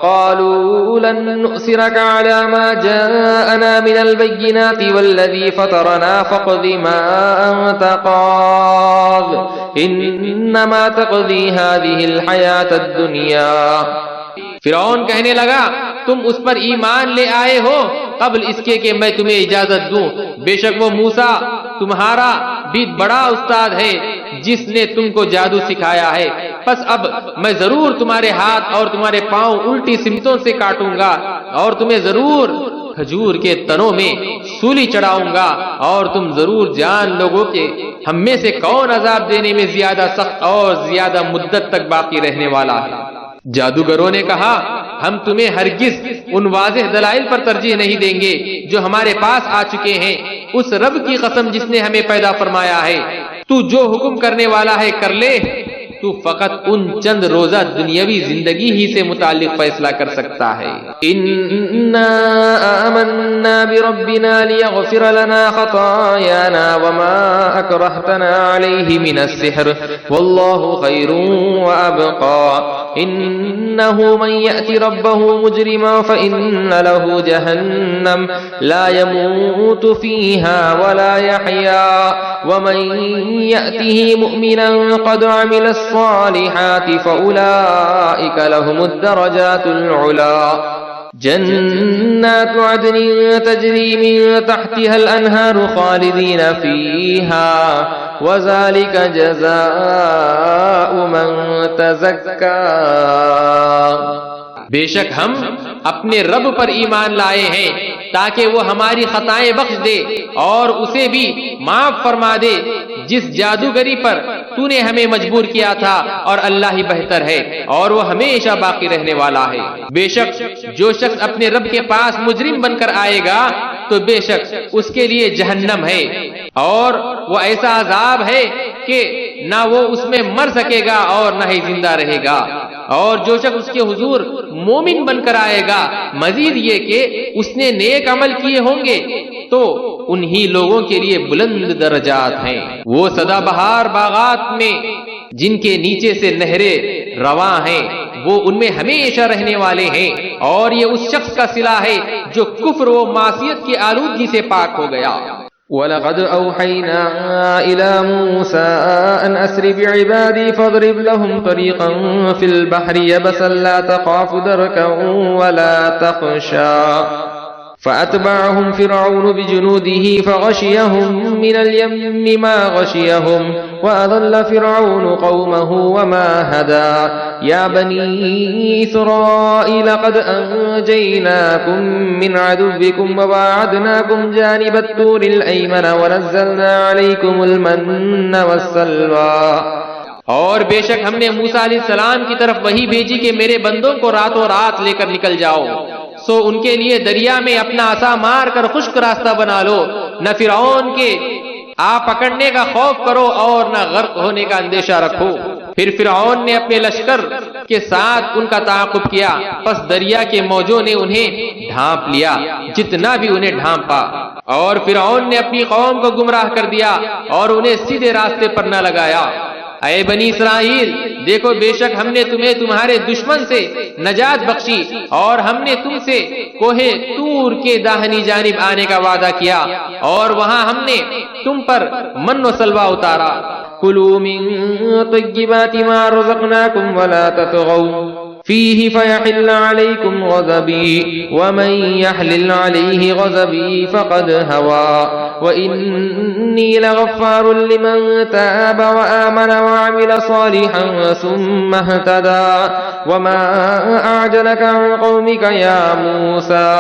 قالوا لن نؤثرك على ما جاءنا من البينات والذي فطرنا فاقض ما أنت قاض إنما تقضي هذه الحياة الدنيا۔ فرعون کہنے لگا تم اس پر ایمان لے آئے ہو قبل اس کے کہ میں تمہیں اجازت دوں، بے شک وہ موسیٰ تمہارا بھی بڑا استاد ہے جس نے تم کو جادو سکھایا ہے، پس اب میں ضرور تمہارے ہاتھ اور تمہارے پاؤں الٹی سمتوں سے کاٹوں گا اور تمہیں ضرور کھجور کے تنوں میں سولی چڑھاؤں گا، اور تم ضرور جان لوگوں کے ہم میں سے کون عذاب دینے میں زیادہ سخت اور زیادہ مدت تک باقی رہنے والا ہے۔ جادوگروں نے کہا ہم تمہیں ہرگز ان واضح دلائل پر ترجیح نہیں دیں گے جو ہمارے پاس آ چکے ہیں، اس رب کی قسم جس نے ہمیں پیدا فرمایا ہے، تو جو حکم کرنے والا ہے کر لے، تو فقط ان چند روزہ دنیاوی زندگی ہی سے متعلق فیصلہ کر سکتا ہے۔ إنا آمنا بربنا ليغفر لنا خطايانا وما أكرهتنا عليه من السحر والله خير وأبقى إنه من يأت ربه مجرما فإن له جهنم لا يموت فيها ولا يحيا ومن يأته مؤمنا قد عمل الصالحات فأولئك لهم الدرجات العلا جنات عدن تجري من تحتها الأنهار خالدين فيها وذلك جزاء من تزكى۔ بے شک ہم اپنے رب پر ایمان لائے ہیں تاکہ وہ ہماری خطائیں بخش دے اور اسے بھی معاف فرما دے جس جادوگری پر تو نے ہمیں مجبور کیا تھا، اور اللہ ہی بہتر ہے اور وہ ہمیشہ باقی رہنے والا ہے۔ بے شک جو شخص اپنے رب کے پاس مجرم بن کر آئے گا تو بے شک اس کے لیے جہنم ہے، اور وہ ایسا عذاب ہے کہ نہ وہ اس میں مر سکے گا اور نہ ہی زندہ رہے گا۔ اور جو شخص اس کے حضور مومن بن کر آئے گا، مزید یہ کہ اس نے نیک عمل کیے ہوں گے، تو انہی لوگوں کے لیے بلند درجات ہیں۔ وہ سدا بہار باغات میں جن کے نیچے سے نہریں رواں ہیں، وہ ان میں ہمیشہ رہنے والے ہیں، اور یہ اس شخص کا صلہ ہے جو کفر و معصیت کی آلودگی سے پاک ہو گیا۔ وَلَقَدْ أَوْحَيْنَا إِلَى مُوسَىٰ أَنْ أَسْرِ بِعِبَادِي فَاضْرِبْ لَهُمْ طَرِيقًا فِي الْبَحْرِ يَبَسًا لَا تَخَافُ دَرَكًا وَلَا تَخْشَىٰ فَأَتْبَعَهُمْ فِرْعَوْنُ بِجُنُودِهِ فَغَشِيَهُم مِّنَ الْيَمِّ مَا غَشِيَهُمْ وَأَضَلَّ فِرْعَوْنُ قَوْمَهُ وَمَا هَدَىٰ يَا بَنِي إِسْرَائِيلَ قَدْ أَنجَيْنَاكُم مِّنْ عَدُوِّكُمْ وَوَاعَدْنَاكُمْ جَانِبَ الطُّورِ الْأَيْمَنَ وَنَزَّلْنَا عَلَيْكُمُ الْمَنَّ وَالسَّلْوَىٰ۔ اور بے شک ہم نے موسیٰ علیہ السلام کی طرف وحی بھیجی کہ میرے بندوں کو راتوں رات لے کر نکل جاؤ، سو ان کے لیے دریا میں اپنا عصا مار کر خشک راستہ بنا لو، نہ فرعون کے آ پکڑنے کا خوف کرو اور نہ غرق ہونے کا اندیشہ رکھو۔ پھر فرعون نے اپنے لشکر کے ساتھ ان کا تعاقب کیا، پس دریا کے موجوں نے انہیں ڈھانپ لیا جتنا بھی انہیں ڈھانپا، اور فرعون نے اپنی قوم کو گمراہ کر دیا اور انہیں سیدھے راستے پر نہ لگایا۔ اے بنی اسرائیل، دیکھو بے شک ہم نے تمہیں تمہارے دشمن سے نجات بخشی، اور ہم نے تم سے کوہ طور کے داہنی جانب آنے کا وعدہ کیا، اور وہاں ہم نے تم پر من و سلوہ اتارا۔ كُلُوا مِن طَيِّبَاتِ مَا رَزَقْنَاكُمْ وَلَا تَطْغَوْا فِيهِ فَيَحِلَّ عَلَيْكُمْ غَضَبِي وَمَن يَحْلِلْ عَلَيْهِ غَضَبِي فَقَدْ هَوَىٰ وإني لغفار لمن تاب وآمن وعمل صالحا ثم اهتدى وما أعجلك عن قومك يا موسى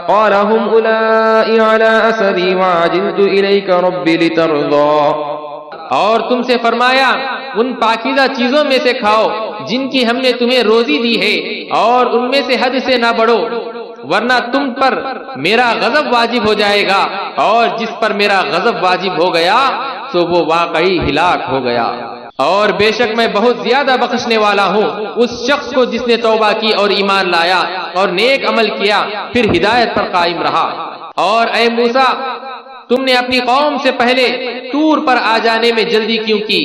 قال هم أولئك على أثري وعجلت إليك رب لترضى. اور تم سے فرمایا ان پاکیزہ چیزوں میں سے کھاؤ جن کی ہم نے تمہیں روزی دی ہے، اور ان میں سے حد سے نہ بڑھو، ورنہ تم پر میرا غضب واجب ہو جائے گا، اور جس پر میرا غضب واجب ہو گیا تو وہ واقعی ہلاک ہو گیا. اور بے شک میں بہت زیادہ بخشنے والا ہوں اس شخص کو جس نے توبہ کی اور ایمان لایا اور نیک عمل کیا پھر ہدایت پر قائم رہا. اور اے موسیٰ، تم نے اپنی قوم سے پہلے طور پر آ جانے میں جلدی کیوں کی؟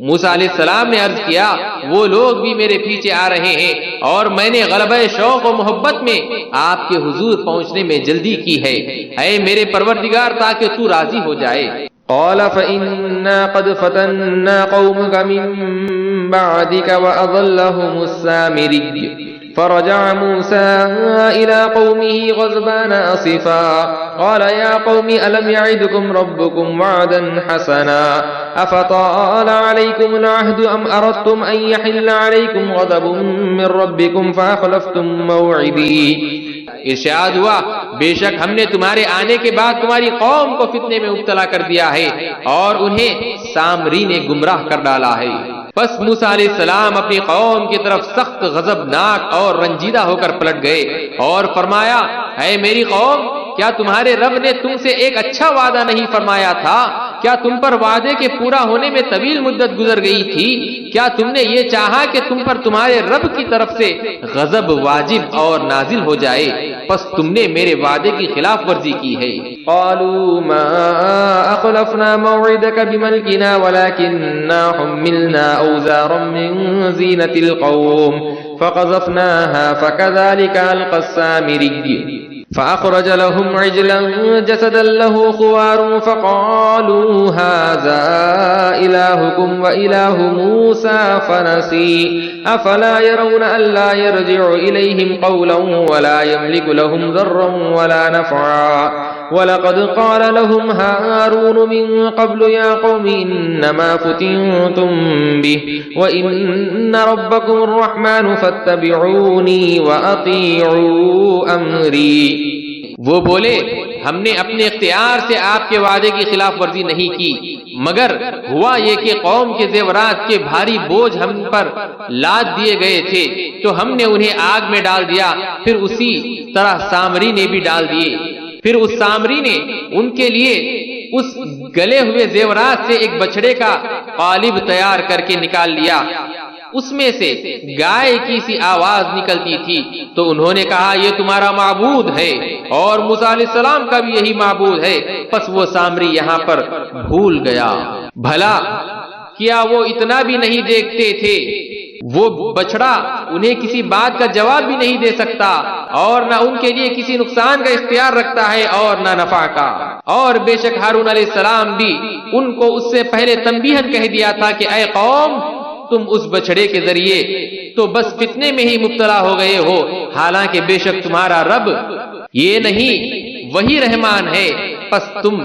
موسیٰ علیہ السلام نے عرض کیا وہ لوگ بھی میرے پیچھے آ رہے ہیں اور میں نے غلبہ شوق و محبت میں آپ کے حضور پہنچنے میں جلدی کی ہے، اے میرے پروردگار تاکہ تو راضی ہو جائے. قال فإنا قد فتنا قومك من بعدك وأضلهم السامري فرجع موسى إلى قومه غضبان أسفا قال يا قوم ألم يعدكم ربكم وعدا حسنا أفطال عليكم العهد أم أردتم أن يحل عليكم غضب من ربكم فأخلفتم موعدي. ارشاد ہوا بے شک ہم نے تمہارے آنے کے بعد تمہاری قوم کو فتنے میں مبتلا کر دیا ہے اور انہیں سامری نے گمراہ کر ڈالا ہے. پس موسیٰ علیہ السلام اپنی قوم کی طرف سخت غضبناک اور رنجیدہ ہو کر پلٹ گئے اور فرمایا اے میری قوم، کیا تمہارے رب نے تم سے ایک اچھا وعدہ نہیں فرمایا تھا؟ کیا تم پر وعدے کے پورا ہونے میں طویل مدت گزر گئی تھی؟ کیا تم نے یہ چاہا کہ تم پر تمہارے رب کی طرف سے غضب واجب اور نازل ہو جائے؟ پس تم نے میرے وعدے کی خلاف ورزی کی ہے. قالوا ما أخلفنا موعدك بملكنا ولكننا حملنا أوزارا من زينة القوم فقذفناها فكذلك ألقى السامري فأخرج لهم عجلا جسدا له خوار فقالوا هذا إلهكم وإله موسى فنسي أفلا يرون ألا يرجع إليهم قولا ولا يملك لهم ضرا ولا نفعا وَلَقَدْ قَالَ لَهُمْ هَارُونُ مِنْ قَبْلُ يَا قَوْمِ إِنَّمَا فُتِنْتُمْ بِهِ وَإِنَّ رَبَّكُمُ الرَّحْمَنُ فَاتَّبِعُونِي وَأَطِيعُوا أَمْرِي. وہ بولے ہم نے اپنے اختیار سے آپ کے وعدے کی خلاف ورزی نہیں کی، مگر ہوا یہ کہ قوم کے زیورات کے بھاری بوجھ ہم پر لاد دیے گئے تھے تو ہم نے انہیں آگ میں ڈال دیا، پھر اسی طرح سامری نے بھی ڈال دیے. پھر اس سامری نے ان کے لیے اس گلے ہوئے زیورات سے ایک بچڑے کا قالب تیار کر کے نکال لیا. اس میں سے گائے کی سی آواز نکلتی تھی تو انہوں نے کہا یہ تمہارا معبود ہے اور موسیٰ علیہ السلام کا بھی یہی معبود ہے. پس وہ سامری یہاں پر بھول گیا. بھلا کیا وہ اتنا بھی نہیں دیکھتے تھے؟ وہ بچڑا انہیں کسی بات کا جواب بھی نہیں دے سکتا اور نہ ان کے لیے کسی نقصان کا اختیار رکھتا ہے اور نہ نفع کا. اور بے شک ہارون علیہ السلام بھی ان کو اس سے پہلے تنبیہن کہہ دیا تھا کہ اے قوم، تم اس بچڑے کے ذریعے تو بس فتنے میں ہی مبتلا ہو گئے ہو، حالانکہ بے شک تمہارا رب یہ نہیں وہی رحمان ہے. پس تم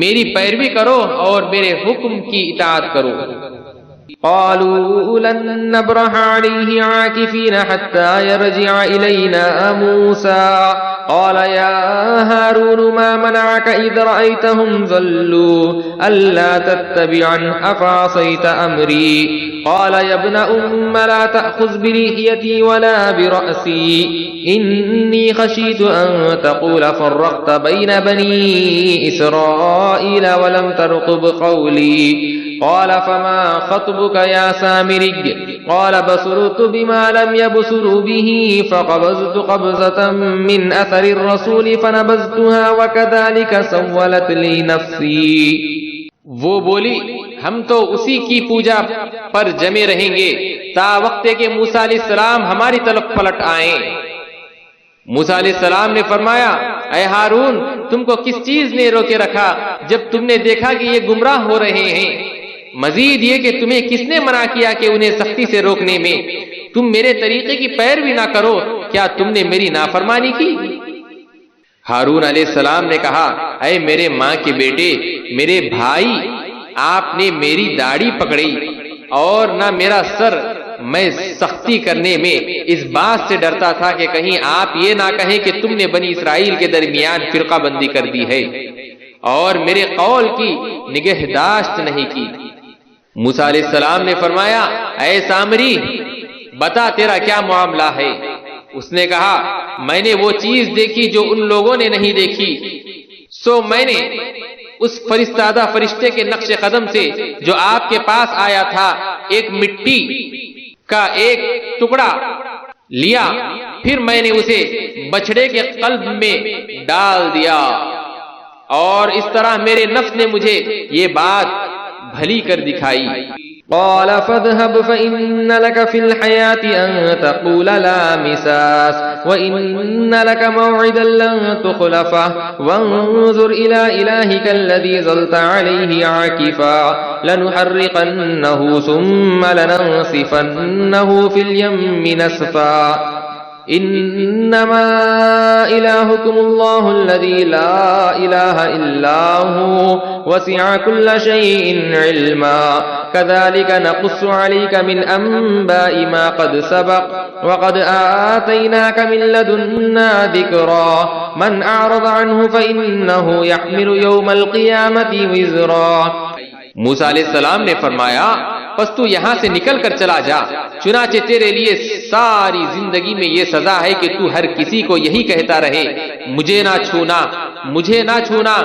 میری پیروی کرو اور میرے حکم کی اطاعت کرو. قالوا لن نبرح عليه عاكفين حتى يرجع إلينا موسى قال يا هارون ما منعك إذ رأيتهم ضلوا ألا تتبعن أفعصيت أمري قال يا ابن لا تأخذ بلحيتي ولا برأسي إني خشيت أن تقول فرقت بين بني إسرائيل ولم ترقب قولي قال فما خطبك يا سامري قال بصرت بما لم يبصروا به فقبضت قبضة من أثر الرسول فنبذتها وكذلك سولت لي نفسي. وہ بولی ہم تو اسی کی پوجا پر جمے رہیں گے تا وقت کہ موسیٰ علیہ السلام ہماری طرف پلٹ آئیں. موسیٰ علیہ السلام نے فرمایا اے ہارون، تم کو کس چیز نے روکے رکھا جب تم نے دیکھا کہ یہ گمراہ ہو رہے ہیں؟ مزید یہ کہ تمہیں کس نے منع کیا کہ انہیں سختی سے روکنے میں؟ تم میرے طریقے کی پیروی نہ کرو، کیا تم نے میری نافرمانی کی؟ ہارون علیہ السلام نے کہا اے میرے ماں کے بیٹے، میرے بھائی، آپ نے میری داڑھی پکڑی اور نہ میرا سر۔ میں سختی کرنے میں اس بات سے ڈرتا تھا کہ کہیں آپ یہ نہ کہیں کہ تم نے بنی اسرائیل کے درمیان فرقہ بندی کر دی ہے اور میرے قول کی نگہداشت نہیں کی۔ موسیٰ علیہ السلام نے فرمایا، اے سامری، بتا تیرا کیا معاملہ ہے؟ اس نے کہا، میں نے وہ چیز دیکھی جو ان لوگوں نے نہیں دیکھی، سو میں نے اس فرستادہ فرشتے کے نقش قدم سے جو آپ کے پاس آیا تھا ایک مٹی کا ایک ٹکڑا لیا، پھر میں نے اسے بچڑے کے قلب میں ڈال دیا، اور اس طرح میرے نفس نے مجھے یہ بات بھلی کر دکھائی۔ قال فاذهب فإن لك في الحياة أن تقول لا مساس وإن لك موعدا لن تخلفه وانظر إلى إلهك الذي ظلت عليه عاكفا لنحرقنه ثم لننصفنه في اليم نسفا إنما إلهكم الله الذي لا إله إلا هو وسع كل شيء علما كذلك نقص عليك من أنباء ما قد سبق وقد آتيناك من لدنا ذكرا من أعرض عنه فإنه يحمل يوم القيامة وزرا۔ موسیٰ علیہ السلام نے فرمایا، پس تو یہاں سے نکل کر چلا جا، چنانچہ تیرے لیے ساری زندگی میں یہ سزا ہے کہ تو ہر کسی کو یہی کہتا رہے، مجھے نہ چھونا، مجھے نہ چھونا،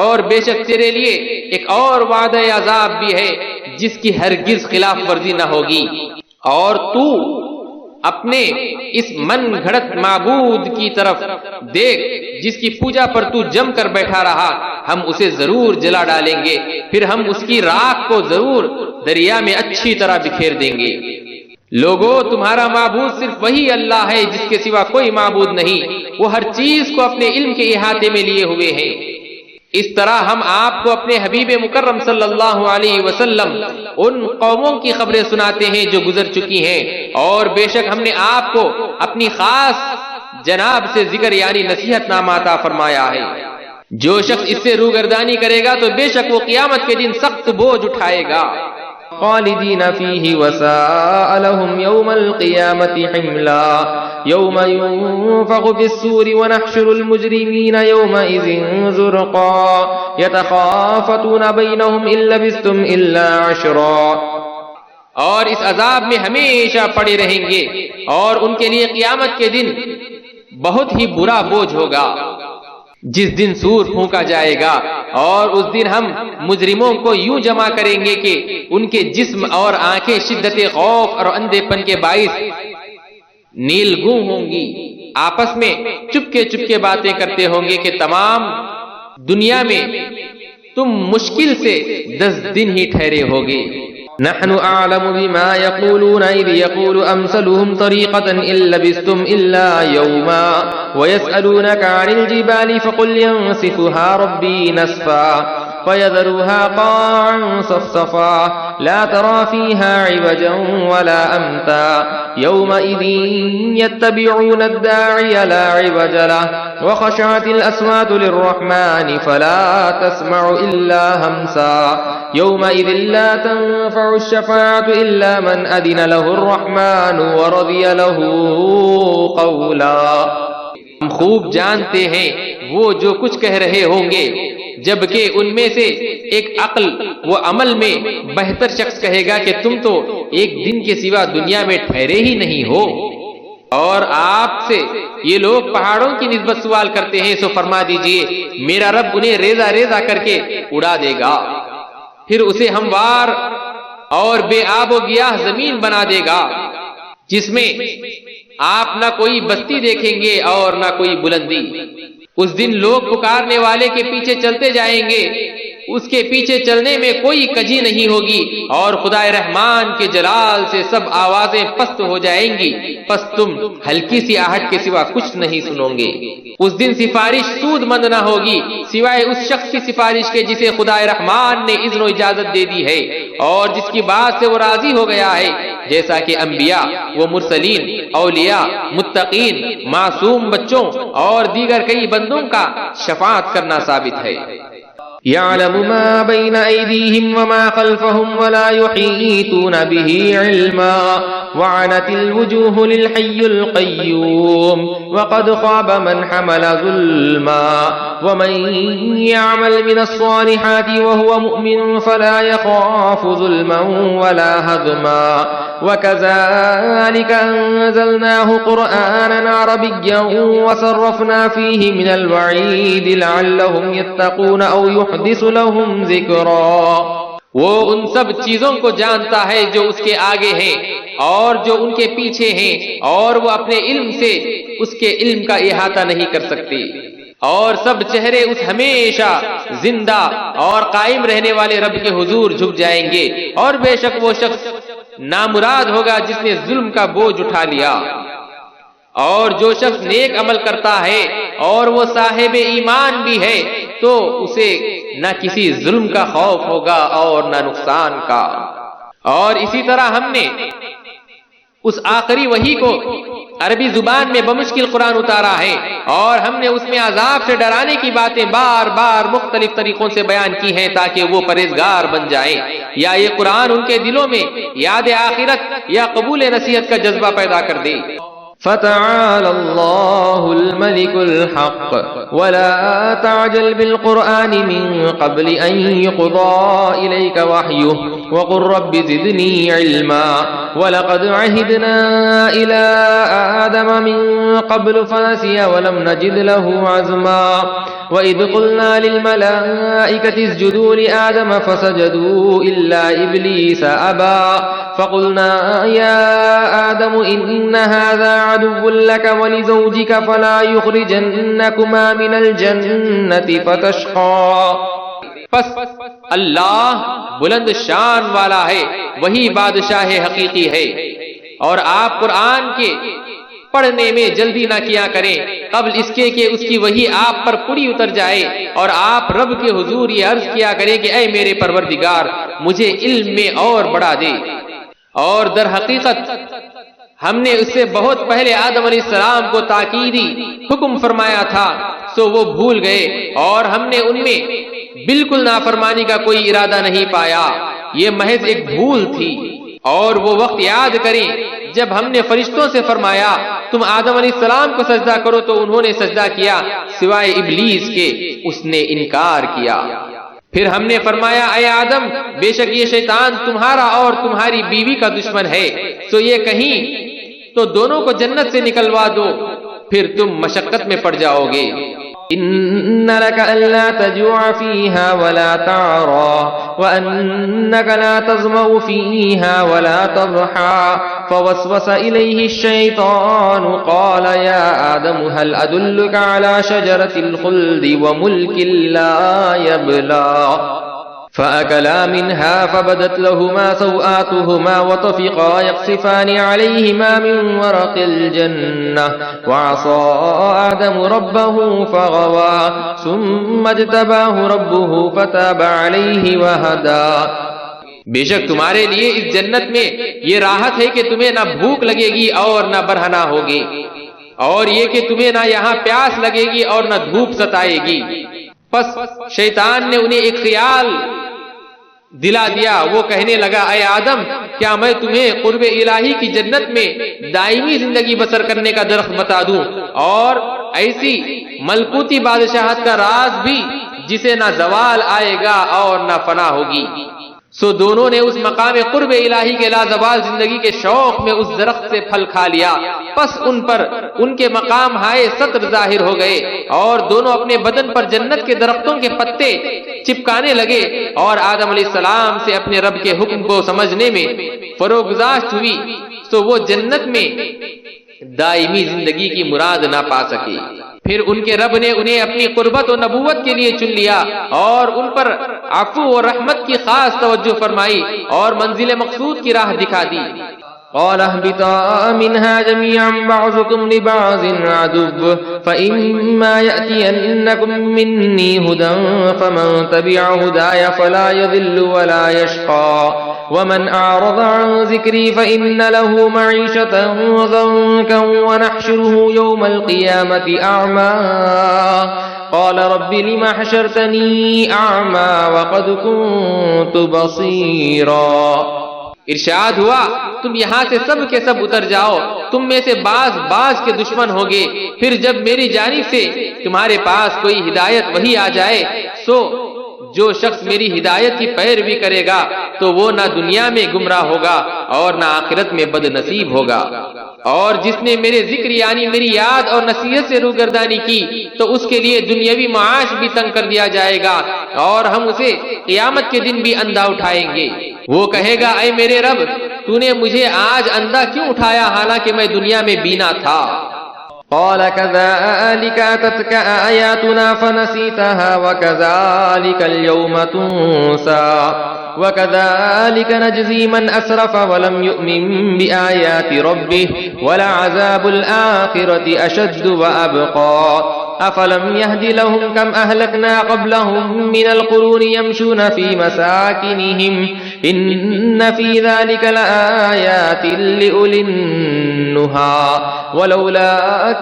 اور بے شک تیرے لیے ایک اور وعدہ عذاب بھی ہے جس کی ہرگز خلاف ورزی نہ ہوگی، اور تو اپنے اس من گھڑت معبود کی طرف دیکھ جس کی پوجا پر تو جم کر بیٹھا رہا، ہم اسے ضرور جلا ڈالیں گے، پھر ہم اس کی راکھ کو ضرور دریا میں اچھی طرح بکھیر دیں گے۔ لوگو، تمہارا معبود صرف وہی اللہ ہے جس کے سوا کوئی معبود نہیں، وہ ہر چیز کو اپنے علم کے احاطے میں لیے ہوئے ہیں۔ اس طرح ہم آپ کو اپنے حبیب مکرم صلی اللہ علیہ وسلم ان قوموں کی خبریں سناتے ہیں جو گزر چکی ہیں، اور بے شک ہم نے آپ کو اپنی خاص جناب سے ذکر یعنی نصیحت نامہ عطا فرمایا ہے۔ جو شخص اس سے روگردانی کرے گا تو بے شک وہ قیامت کے دن سخت بوجھ اٹھائے گا۔ خالدین فیہ وساء لهم یوم القیامت حملا یوم ينفخ في الصور ونحشر المجرمین یومئذ زرقا یتخافتون بینہم ان لبثتم الا عشرا۔ اور اس عذاب میں ہمیشہ پڑے رہیں گے، اور ان کے لیے قیامت کے دن بہت ہی برا بوجھ ہوگا جس دن سور پھونکا جائے گا، اور اس دن ہم مجرموں کو یوں جمع کریں گے کہ ان کے جسم اور آنکھیں شدت خوف اور اندھے پن کے باعث نیلگوں ہوں گی، آپس میں چپکے چپکے باتیں کرتے ہوں گے کہ تمام دنیا میں تم مشکل سے 10 دن ہی ٹھہرے ہوگے۔ نحن اعلم بما يقولون اذ يقول امثلهم طريقة ان لبثتم الا يوما ويسألونك عن الجبال فقل ينسفها ربي نسفا فيذروها قاعا صفصفا لا ترى فيها عوجا ولا امتا يومئذ يتبعون الداعي لا عوج له وخشعت الاصوات للرحمن فلا تسمع الا همسا يومئذ لا تنفع الشفاعة الا من اذن له الرحمن ورضي له قولا۔ ہم خوب جانتے ہیں وہ جو کچھ کہہ رہے ہوں گے، جبکہ ان میں سے ایک عقل و عمل میں بہتر شخص کہے گا کہ تم تو ایک دن کے سوا دنیا میں ٹھہرے ہی نہیں ہو۔ اور آپ سے یہ لوگ پہاڑوں کی نسبت سوال کرتے ہیں، سو فرما دیجئے میرا رب انہیں ریزہ ریزہ کر کے اڑا دے گا، پھر اسے ہموار اور بے آب و گیاہ زمین بنا دے گا جس میں آپ نہ کوئی بستی دیکھیں گے اور نہ کوئی بلندی۔ اس دن لوگ پکارنے والے کے پیچھے چلتے جائیں گے، اس کے پیچھے چلنے میں کوئی کجی نہیں ہوگی، اور خدا رحمان کے جلال سے سب آوازیں پست ہو جائیں گی، پس تم ہلکی سی آہٹ کے سوا کچھ نہیں سنو گے۔ اس دن سفارش سود مند نہ ہوگی سوائے اس شخص کی سفارش کے جسے خدا رحمان نے اذن و اجازت دے دی ہے اور جس کی بات سے وہ راضی ہو گیا ہے، جیسا کہ انبیاء و مرسلین، اولیاء، متقین، معصوم بچوں اور دیگر کئی بندوں کا شفاعت کرنا ثابت ہے۔ يعلم ما بين أيديهم وما خلفهم ولا يحيطون به علما وعنت الوجوه للحي القيوم وقد خاب من حمل ظلما ومن يعمل من الصالحات وهو مؤمن فلا يخاف ظلما ولا هضما وكذلك أنزلناه قرآنا عربيا وصرفنا فيه من الوعيد لعلهم يتقون أو يحدث لهم ذكرا۔ وہ ان سب چیزوں کو جانتا ہے جو اس کے آگے ہیں اور جو ان کے پیچھے ہیں، اور وہ اپنے علم سے اس کے علم کا احاطہ نہیں کر سکتے، اور سب چہرے اس ہمیشہ زندہ اور قائم رہنے والے رب کے حضور جھک جائیں گے، اور بے شک وہ شخص نامراد ہوگا جس نے ظلم کا بوجھ اٹھا لیا۔ اور جو شخص نیک عمل کرتا ہے اور وہ صاحب ایمان بھی ہے تو اسے نہ کسی ظلم کا خوف ہوگا اور نہ نقصان کا۔ اور اسی طرح ہم نے اس آخری وحی کو عربی زبان میں بمشکل قرآن اتارا ہے، اور ہم نے اس میں عذاب سے ڈرانے کی باتیں بار بار مختلف طریقوں سے بیان کی ہیں تاکہ وہ پرہیزگار بن جائیں، یا یہ قرآن ان کے دلوں میں یاد آخرت یا قبول نصیحت کا جذبہ پیدا کر دے۔ فتعالى الله الملك الحق ولا تعجل بالقرآن من قبل أن يقضى إليك وحيه وقل رب زدني علما ولقد عهدنا إلى آدم من قبل فنسي ولم نجد له عزما وإذ قلنا للملائكة اسجدوا لآدم فسجدوا إلا إبليس أبى فقلنا يا آدم إن هذا عدو لك ولزوجك فلا يخرجنكما من الجنة فتشقى۔ پس اللہ بلند شان والا ہے، وہی بادشاہ حقیقی ہے، اور آپ قرآن کے پڑھنے میں جلدی نہ کیا کریں قبل اس کے کہ اس کی وحی آپ پر پوری اتر جائے، اور آپ رب کے حضور یہ عرض کیا کریں کہ اے میرے پروردگار مجھے علم میں اور بڑھا دے۔ اور در حقیقت ہم نے اس سے بہت پہلے آدم علیہ السلام کو تاکیدی حکم فرمایا تھا، سو وہ بھول گئے، اور ہم نے ان میں بالکل نافرمانی کا کوئی ارادہ نہیں پایا، یہ محض ایک بھول تھی۔ اور وہ وقت یاد کریں جب ہم نے فرشتوں سے فرمایا تم آدم علیہ السلام کو سجدہ کرو تو انہوں نے سجدہ کیا سوائے ابلیس کے، اس نے انکار کیا۔ پھر ہم نے فرمایا اے آدم بے شک یہ شیطان تمہارا اور تمہاری بیوی کا دشمن ہے، تو یہ کہیں تو دونوں کو جنت سے نکلوا دو، پھر تم مشقت میں پڑ جاؤ گے۔ إن لك ألا تجوع فيها ولا تعرى وأنك لا تظمأ فيها ولا تضحى فوسوس إليه الشيطان قال يا آدم هل أدلك على شجرة الخلد وملك لا يبلى فأكلا منها فبدت لهما سوآتهما وطفقا يقصفان عليهما من ورق الجنة وعصى آدم ربه فغوى ثم اجتباه ربه فتاب عليه وهدى۔ بے شک تمہارے لیے اس جنت میں یہ راحت ہے کہ تمہیں نہ بھوک لگے گی اور نہ برہنہ ہوگی، اور یہ کہ تمہیں نہ یہاں پیاس لگے گی اور نہ دھوپ ستائے گی۔ پس شیطان نے انہیں ایک خیال دلا دیا، وہ کہنے لگا اے آدم کیا میں تمہیں قرب الہی کی جنت میں دائمی زندگی بسر کرنے کا درخت بتا دوں، اور ایسی ملکوتی بادشاہت کا راز بھی جسے نہ زوال آئے گا اور نہ فنا ہوگی۔ سو دونوں نے اس مقام قرب الہی کے لازوال زندگی کے شوق میں اس درخت سے پھل کھا لیا، پس ان پر ان کے مقام ہائے سطر ظاہر ہو گئے، اور دونوں اپنے بدن پر جنت کے درختوں کے پتے چپکانے لگے، اور آدم علیہ السلام سے اپنے رب کے حکم کو سمجھنے میں فروگزاشت ہوئی، تو وہ جنت میں دائمی زندگی کی مراد نہ پا سکے۔ پھر ان کے رب نے انہیں اپنی قربت و نبوت کے لیے چن لیا، اور ان پر عفو و رحمت کی خاص توجہ فرمائی، اور منزل مقصود کی راہ دکھا دی۔ قال اهبطا منها جميعا بعضكم لبعض عدو فإما يأتينكم مني هدى فمن تبع هداي فلا يضل ولا يشقى ومن أعرض عن ذكري فإن له معيشة ضنكا ونحشره يوم القيامة أعمى قال رب لم حشرتني أعمى وقد كنت بصيرا۔ ارشاد ہوا تم یہاں سے سب کے سب اتر جاؤ، تم میں سے بعض کے دشمن ہوگے، پھر جب میری جانب سے تمہارے پاس کوئی ہدایت وہی آ جائے سو جو شخص میری ہدایت کی پیروی کرے گا تو وہ نہ دنیا میں گمراہ ہوگا اور نہ آخرت میں بد نصیب ہوگا، اور جس نے میرے ذکر یعنی میری یاد اور نصیحت سے روگردانی کی تو اس کے لیے دنیاوی معاش بھی تنگ کر دیا جائے گا اور ہم اسے قیامت کے دن بھی اندھا اٹھائیں گے۔ وہ کہے گا اے میرے رب تو نے مجھے آج اندھا کیوں اٹھایا حالانکہ میں دنیا میں بینا تھا۔ قال كذلك أتتك آياتنا فنسيتها وكذلك اليوم تنسى وكذلك نجزي من أسرف ولم يؤمن بآيات ربه ولعذاب الآخرة أشد وأبقى أفلم يهد لهم كم أهلكنا قبلهم من القرون يمشون في مساكنهم إن في ذلك لآيات لأولي النهى ولولا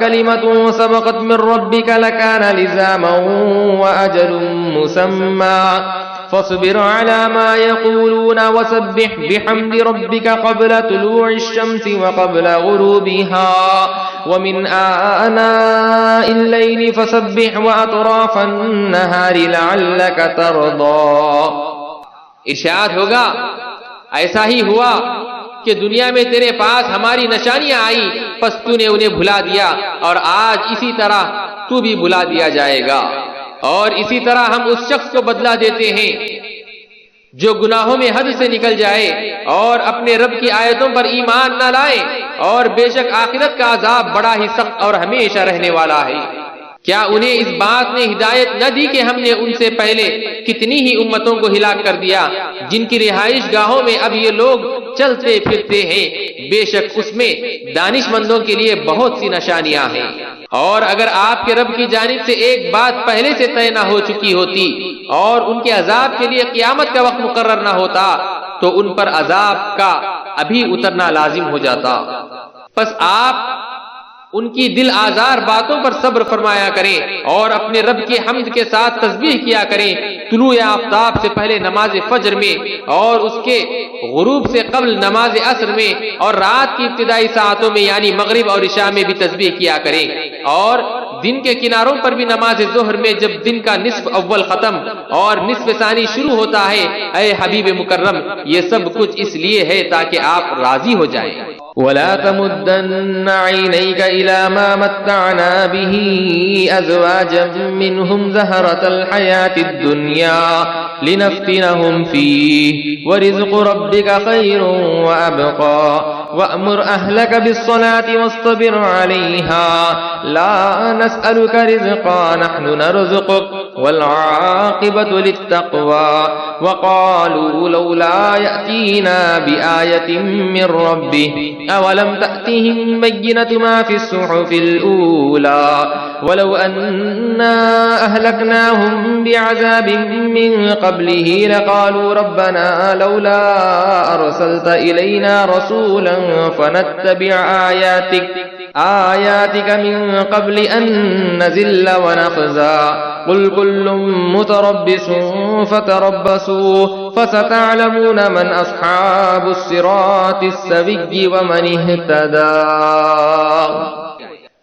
كلمة سبقت من ربك لكان لزاما وأجل مسمى فاصبر على ما يقولون وسبح بحمد ربك قبل طلوع الشمس وقبل غروبها ومن آناء الليل فسبح وأطراف النهار لعلك ترضى۔ ارشاد ہوگا ایسا ہی ہوا کہ دنیا میں تیرے پاس ہماری نشانیاں آئی پس تو نے انہیں بھلا دیا، اور آج اسی طرح تو بھی بھلا دیا جائے گا، اور اسی طرح ہم اس شخص کو بدلہ دیتے ہیں جو گناہوں میں حد سے نکل جائے اور اپنے رب کی آیتوں پر ایمان نہ لائے، اور بے شک آخرت کا عذاب بڑا ہی سخت اور ہمیشہ رہنے والا ہے۔ کیا انہیں اس بات نے ہدایت نہ دی کہ ہم نے ان سے پہلے کتنی ہی امتوں کو ہلاک کر دیا جن کی رہائش گاہوں میں اب یہ لوگ چلتے پھرتے ہیں، بے شک اس میں دانش مندوں کے لیے بہت سی نشانیاں ہیں۔ اور اگر آپ کے رب کی جانب سے ایک بات پہلے سے طے نہ ہو چکی ہوتی اور ان کے عذاب کے لیے قیامت کا وقت مقرر نہ ہوتا تو ان پر عذاب کا ابھی اترنا لازم ہو جاتا۔ پس آپ ان کی دل آزار باتوں پر صبر فرمایا کریں اور اپنے رب کی حمد کے ساتھ تسبیح کیا کریں طلوع آفتاب سے پہلے نماز فجر میں اور اس کے غروب سے قبل نماز عصر میں اور رات کی ابتدائی ساعتوں میں یعنی مغرب اور عشاء میں بھی تسبیح کیا کریں، اور دن کے کناروں پر بھی نماز ظہر میں جب دن کا نصف اول ختم اور نصف ثانی شروع ہوتا ہے۔ اے حبیب مکرم یہ سب کچھ اس لیے ہے تاکہ آپ راضی ہو جائیں۔ ولا تمدن عينيك إلى ما متعنا به أزواجا منهم زهرة الحياة الدنيا لنفتنهم فيه ورزق ربك خير وأبقى وأمر أهلك بالصلاة واصطبر عليها لا نسألك رزقا نحن نرزقك والعاقبة للتقوى وقالوا لولا يأتينا بآية من ربه أولم تأتهم بينة ما في الصحف الأولى ولو أنا أهلكناهم بعذاب من قبله لقالوا ربنا لولا أرسلت إلينا رسولا فنتبع آياتك من قبل أن نزل ونخزى قل كل متربص فتربصوا فستعلمون من أصحاب الصراط السوي ومن اهتدى۔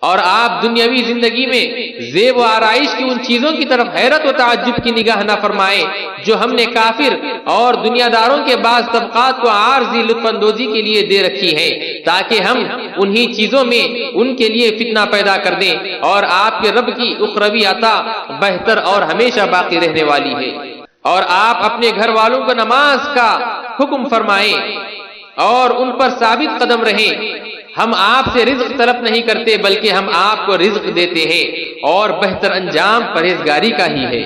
اور آپ دنیاوی زندگی میں زیب و آرائش کی ان چیزوں کی طرف حیرت و تعجب کی نگاہ نہ فرمائیں جو ہم نے کافر اور دنیا داروں کے بعض طبقات کو عارضی لطف اندوزی کے لیے دے رکھی ہے تاکہ ہم انہی چیزوں میں ان کے لیے فتنہ پیدا کر دیں، اور آپ کے رب کی اخروی عطا بہتر اور ہمیشہ باقی رہنے والی ہے۔ اور آپ اپنے گھر والوں کو نماز کا حکم فرمائیں اور ان پر ثابت قدم رہیں۔ ہم آپ سے رزق طلب نہیں کرتے بلکہ ہم آپ کو رزق دیتے ہیں، اور بہتر انجام پرہیزگاری کا ہی ہے۔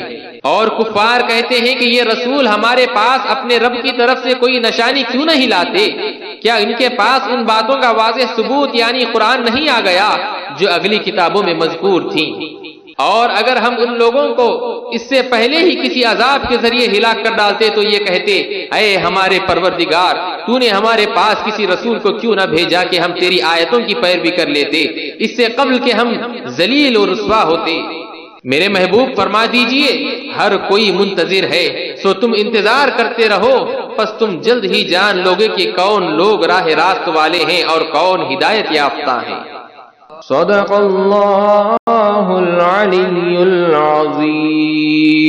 اور کفار کہتے ہیں کہ یہ رسول ہمارے پاس اپنے رب کی طرف سے کوئی نشانی کیوں نہیں لاتے؟ کیا ان کے پاس ان باتوں کا واضح ثبوت یعنی قرآن نہیں آ گیا جو اگلی کتابوں میں مذکور تھیں؟ اور اگر ہم ان لوگوں کو اس سے پہلے ہی کسی عذاب کے ذریعے ہلاک کر ڈالتے تو یہ کہتے اے ہمارے پروردگار تو نے ہمارے پاس کسی رسول کو کیوں نہ بھیجا کہ ہم تیری آیتوں کی پیروی کر لیتے اس سے قبل کہ ہم ذلیل و رسوا ہوتے۔ میرے محبوب فرما دیجئے ہر کوئی منتظر ہے سو تم انتظار کرتے رہو پس تم جلد ہی جان لوگے کہ کون لوگ راہ راست والے ہیں اور کون ہدایت یافتہ ہیں۔ صدق اللہ العلی العظیم۔